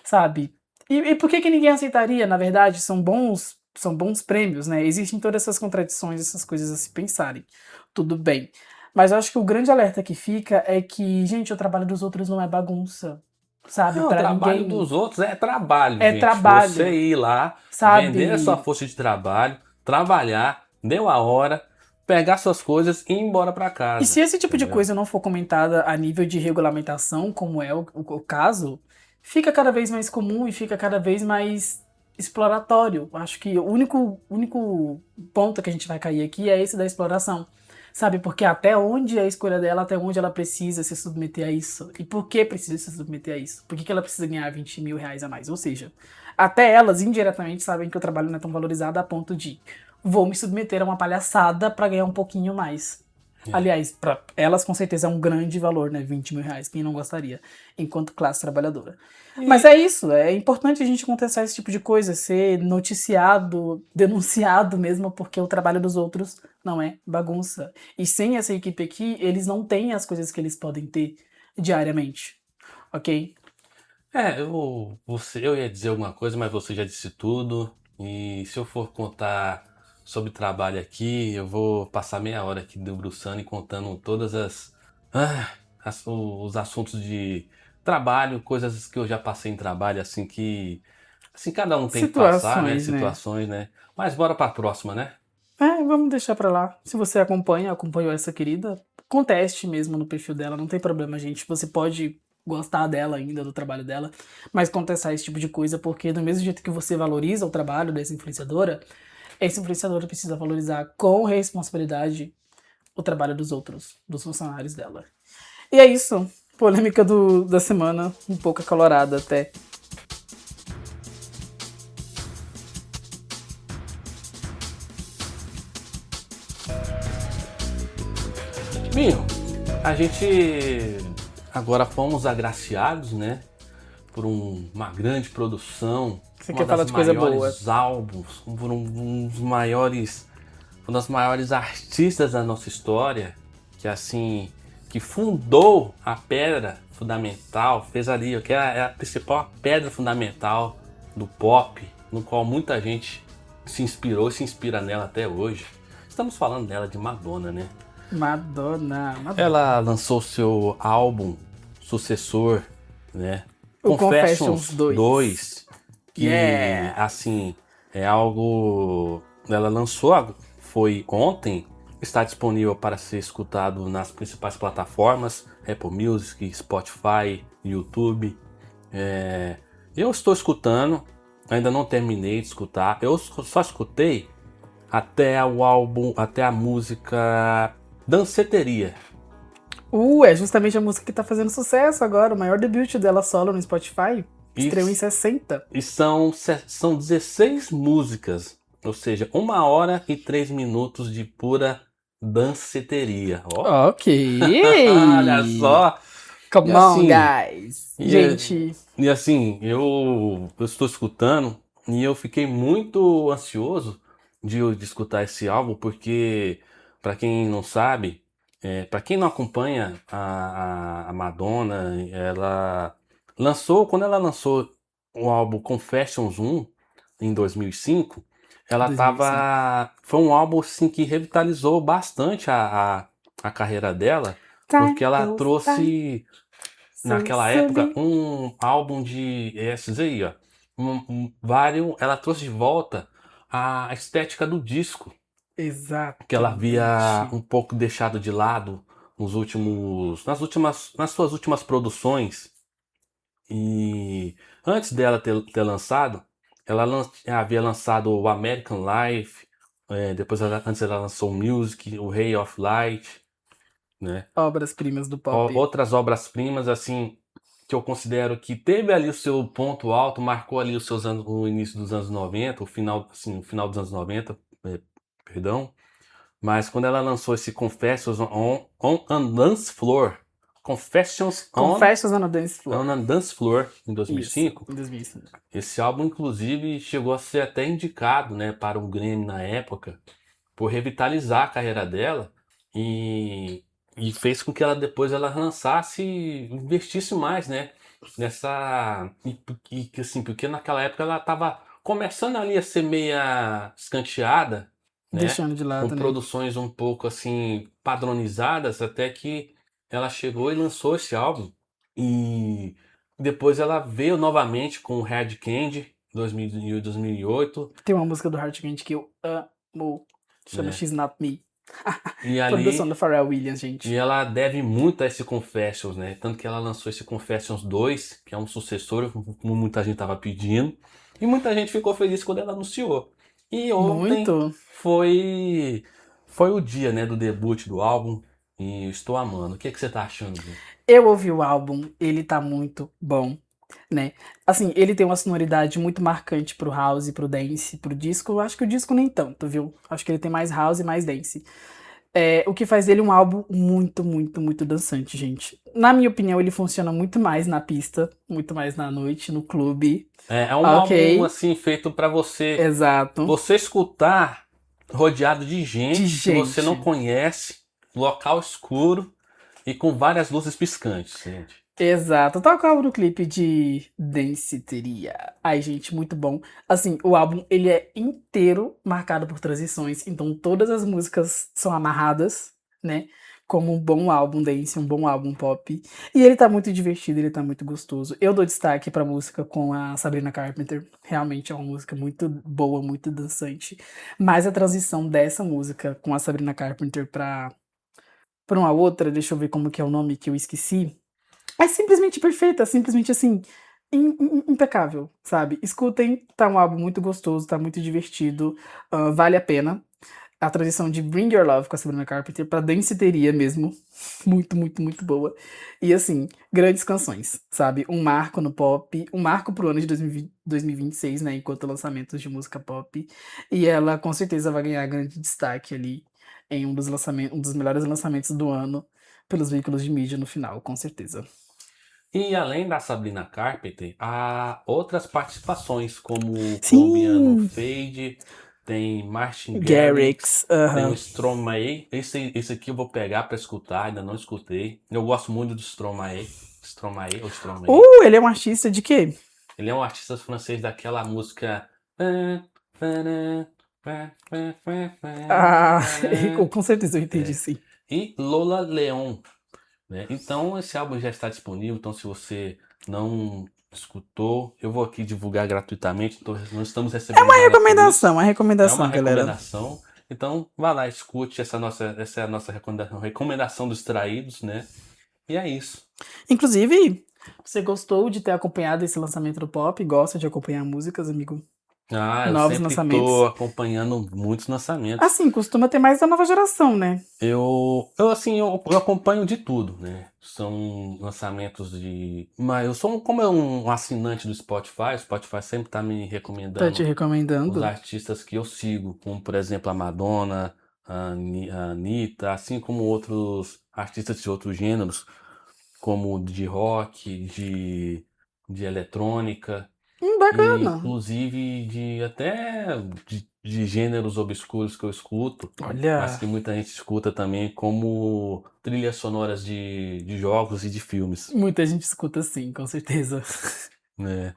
sabe? E por que ninguém aceitaria? Na verdade, são bons prêmios, né? Existem todas essas contradições, essas coisas a se pensarem. Tudo bem. Mas eu acho que o grande alerta que fica é que, gente, o trabalho dos outros não é bagunça, sabe? Não, o Pra trabalho ninguém. dos outros é trabalho, É gente. trabalho, Você ir lá, sabe? vender a sua força de trabalho, trabalhar, deu a hora, pegar suas coisas e ir embora pra casa. E se esse tipo de entendeu? coisa não for comentada a nível de regulamentação, como é o caso, fica cada vez mais comum e fica cada vez mais exploratório. Acho que o único ponto que a gente vai cair aqui é esse da exploração. Sabe, porque até onde é a escolha dela, até onde ela precisa se submeter a isso. E por que precisa se submeter a isso? Por que ela precisa ganhar 20 mil reais a mais? Ou seja, até elas indiretamente sabem que o trabalho não é tão valorizado a ponto de vou me submeter a uma palhaçada pra ganhar um pouquinho mais. Aliás, para elas com certeza é um grande valor, né? 20 mil reais, quem não gostaria, enquanto classe trabalhadora. Mas é isso, é importante a gente contestar esse tipo de coisa, ser noticiado, denunciado mesmo, porque o trabalho dos outros não é bagunça. E sem essa equipe aqui, eles não têm as coisas que eles podem ter diariamente, ok? Eu ia dizer alguma coisa, mas você já disse tudo. E se eu for contar sobre trabalho aqui, eu vou passar meia hora aqui debruçando e contando todas os assuntos de trabalho, coisas que eu já passei em trabalho, assim cada um tem que passar, né? Situações, né? Mas bora pra próxima, né? Vamos deixar pra lá. Se você acompanhou essa querida, conteste mesmo no perfil dela, não tem problema, gente. Você pode gostar dela ainda, do trabalho dela, mas contestar esse tipo de coisa, porque do mesmo jeito que você valoriza o trabalho dessa influenciadora, essa influenciadora precisa valorizar com responsabilidade o trabalho dos outros, dos funcionários dela. E é isso. Polêmica da semana, um pouco acalorada até. Binho, a gente agora fomos agraciados, né? Por uma grande produção. Você quer falar de coisa boa? Álbuns, por uma das maiores artistas da nossa história, que fundou a pedra fundamental, fez ali, que é a principal pedra fundamental do pop, no qual muita gente se inspira nela até hoje. Estamos falando dela de Madonna, né? Madonna. Ela lançou seu álbum sucessor, né? O Confessions 2. Que, assim, é algo... Ela lançou, foi ontem, está disponível para ser escutado nas principais plataformas, Apple Music, Spotify, YouTube. Eu estou escutando, ainda não terminei de escutar, eu só escutei até o álbum, até a música Danceteria. É justamente a música que tá fazendo sucesso agora, o maior debut dela solo no Spotify. Estreou em 60. E são 16 músicas, ou seja, 1 hora e 3 minutos de pura danceteria. Ó. Ok. Olha só. Come on, guys. Gente. E assim, eu estou escutando e eu fiquei muito ansioso de escutar esse álbum, porque, para quem não sabe, para quem não acompanha a Madonna, quando ela lançou o álbum Confessions 1 em 2005, foi um álbum assim, que revitalizou bastante a carreira dela, porque ela trouxe naquela época um álbum de esses aí, ó, ela trouxe de volta a estética do disco. Exato. Que ela havia um pouco deixado de lado nas suas últimas produções. E antes dela ter lançado, havia lançado o American Life, depois antes ela lançou o Music, o Ray of Light, né? Obras-primas do pop. Outras obras-primas, assim, que eu considero que teve ali o seu ponto alto, marcou ali os seus anos, o início dos anos 90, o final, assim, o final dos anos 90, perdão. Mas quando ela lançou esse Confessions on a Dance Floor, Confessions Confessions on a Dance Floor. on a Dance Floor, em Isso, 2005, em 2005. esse álbum, inclusive, chegou a ser até indicado, né, para um Grammy na época, por revitalizar a carreira dela e fez com que ela depois ela lançasse, investisse mais, né, nessa assim, porque naquela época ela estava começando ali a ser meia escanteada, né, Deixando de com lado, né? produções um pouco assim padronizadas, até que ela chegou e lançou esse álbum e depois ela veio novamente com o Hard Candy 2008, 2008, Tem uma música do Heart Candy que eu amo. Chama She's Not Me. e Produção ali do Pharrell Williams, gente. e ela deve muito a esse Confessions, né? Tanto que ela lançou esse Confessions 2, que é um sucessor, como muita gente estava pedindo. E muita gente ficou feliz quando ela anunciou. E ontem Muito. foi o dia, né, do debut do álbum. E eu estou amando. O que você tá achando, Ju? Eu ouvi o álbum, ele tá muito bom, né? Assim, ele tem uma sonoridade muito marcante pro house, pro dance, pro disco. Eu acho que o disco nem tanto, viu? Acho que ele tem mais house e mais dance. O que faz dele um álbum muito, muito, muito dançante, gente. Na minha opinião, ele funciona muito mais na pista, muito mais na noite, no clube. É um Ok. álbum assim feito para Exato. você escutar rodeado de De gente que você não gente. conhece, local escuro e com várias luzes piscantes, gente. Exato, tal qual no clipe de Danceteria. Ai, gente, muito bom. Assim, o álbum, ele é inteiro marcado por transições, então todas as músicas são amarradas, né? Como um bom álbum dance, um bom álbum pop. E ele tá muito divertido, ele tá muito gostoso. Eu dou destaque pra música com a Sabrina Carpenter. Realmente é uma música muito boa, muito dançante. Mas a transição dessa música com a Sabrina Carpenter pra uma outra, deixa eu ver como que é o nome que eu esqueci. É simplesmente perfeita, simplesmente assim, impecável, sabe? Escutem, tá um álbum muito gostoso, tá muito divertido, vale a pena. A transição de Bring Your Love com a Sabrina Carpenter pra danceteria mesmo, muito, muito, muito boa. E assim, grandes canções, sabe? Um marco no pop, um marco pro ano de 2026, né? Enquanto lançamentos de música pop. E ela com certeza vai ganhar grande destaque ali em um dos melhores lançamentos do ano pelos veículos de mídia no final, com certeza. E além da Sabrina Carpenter, há outras participações, como o colombiano Sim! Fade, tem Martin Garrix, Garrix, tem o aham. Stromae. Esse aqui eu vou pegar pra escutar, ainda não escutei. Eu gosto muito do Stromae. Stromae ou Stromae. Ele é um artista de quê? Ele é um artista francês daquela música. Ah, com certeza eu entendi, É. sim. E Lola Leon, né? Então esse álbum já está disponível, então se você não escutou, eu vou aqui divulgar gratuitamente, então não estamos recebendo nada por isso. Uma É uma recomendação, galera. recomendação. Então vá lá, escute essa é a nossa recomendação dos traídos, né? E é isso. Inclusive, você gostou de ter acompanhado esse lançamento do pop? Gosta de acompanhar músicas, amigo? Ah, eu Novos sempre tô lançamentos? acompanhando muitos lançamentos. Assim, costuma ter mais da nova geração, né? Eu acompanho de tudo, né? São lançamentos de. Mas eu sou como um assinante do Spotify, o Spotify sempre tá me Tá te recomendando os recomendando. artistas que eu sigo, como por exemplo a Madonna, a Anitta, assim como outros artistas de outros gêneros, como de rock, de eletrônica. E, Bacana. inclusive de gêneros obscuros que eu escuto, mas Olha, que muita gente escuta também, como trilhas sonoras de jogos e de filmes, muita gente escuta sim, com certeza. né?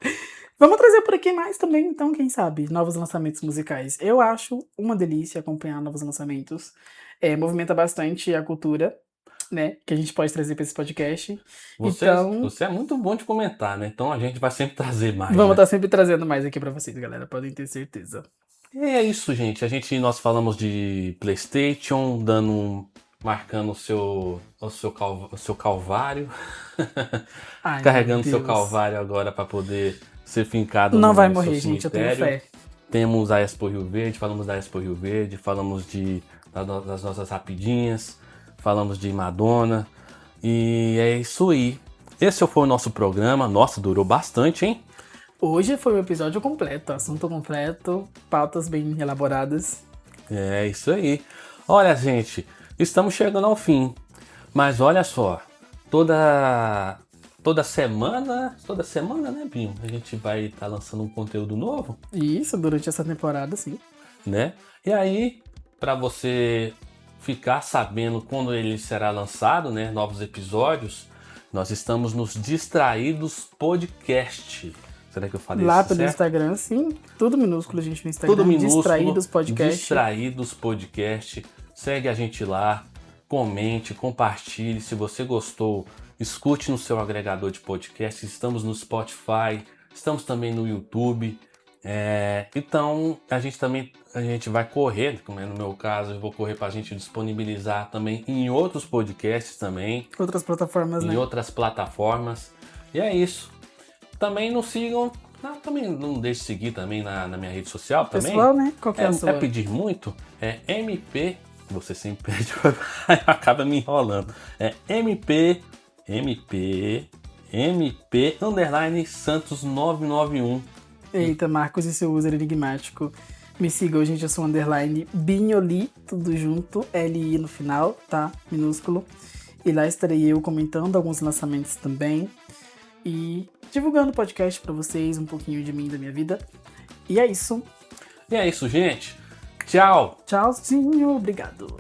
Vamos trazer por aqui mais também, então, quem sabe, novos lançamentos musicais. Eu acho uma delícia acompanhar novos lançamentos. Movimenta bastante a cultura, né? Que a gente pode trazer para esse podcast. Então, Você é muito bom de comentar, né? Então a gente vai sempre trazer mais, vamos né? estar sempre trazendo mais aqui para vocês, galera. Podem ter certeza. E é isso, gente. Nós falamos de PlayStation, dando marcando o seu calvário, Ai, carregando meu seu Deus. calvário agora para poder ser fincado Não no vai seu morrer, gente, eu tenho cemitério. fé. Temos a Expo Rio Verde, falamos da Expo Rio Verde, falamos das nossas rapidinhas, falamos de Madonna. E é isso aí. Esse foi o nosso programa. Nossa, durou bastante, hein? Hoje foi um episódio completo, assunto completo, pautas bem elaboradas. É isso aí. Olha, gente, estamos chegando ao fim. Mas olha só, toda semana, né, Binho? A gente vai estar lançando um conteúdo novo, E isso, durante essa temporada, sim. né? E aí, para você ficar sabendo quando ele será lançado, né, novos episódios, nós estamos nos Distraídos Podcast. Será que eu falei Lá isso pelo certo? Instagram, sim. Tudo minúsculo, gente, no Instagram. Tudo minúsculo. Distraídos Podcast. Distraídos Podcast. Segue a gente lá, comente, compartilhe. Se você gostou, escute no seu agregador de podcast. Estamos no Spotify, estamos também no YouTube. Então, a gente vai correr, como é no meu caso, eu vou correr para a gente disponibilizar também em outros podcasts também. Outras plataformas, né? Em outras plataformas. E é isso. Também nos sigam. Também não deixe de seguir também na minha rede social também. Pessoal, né? Qual que é a sua? É pedir muito? É MP. Você sempre pede, acaba me enrolando. É MP _ Santos 991. Eita, Marcos e seu user enigmático. Me sigam, gente, eu sou _Binholi, tudo junto, LI no final, tá? Minúsculo. E lá estarei eu comentando alguns lançamentos também. E divulgando o podcast pra vocês, um pouquinho de mim, da minha vida. E é isso. E é isso, gente. Tchau. Tchauzinho, obrigado.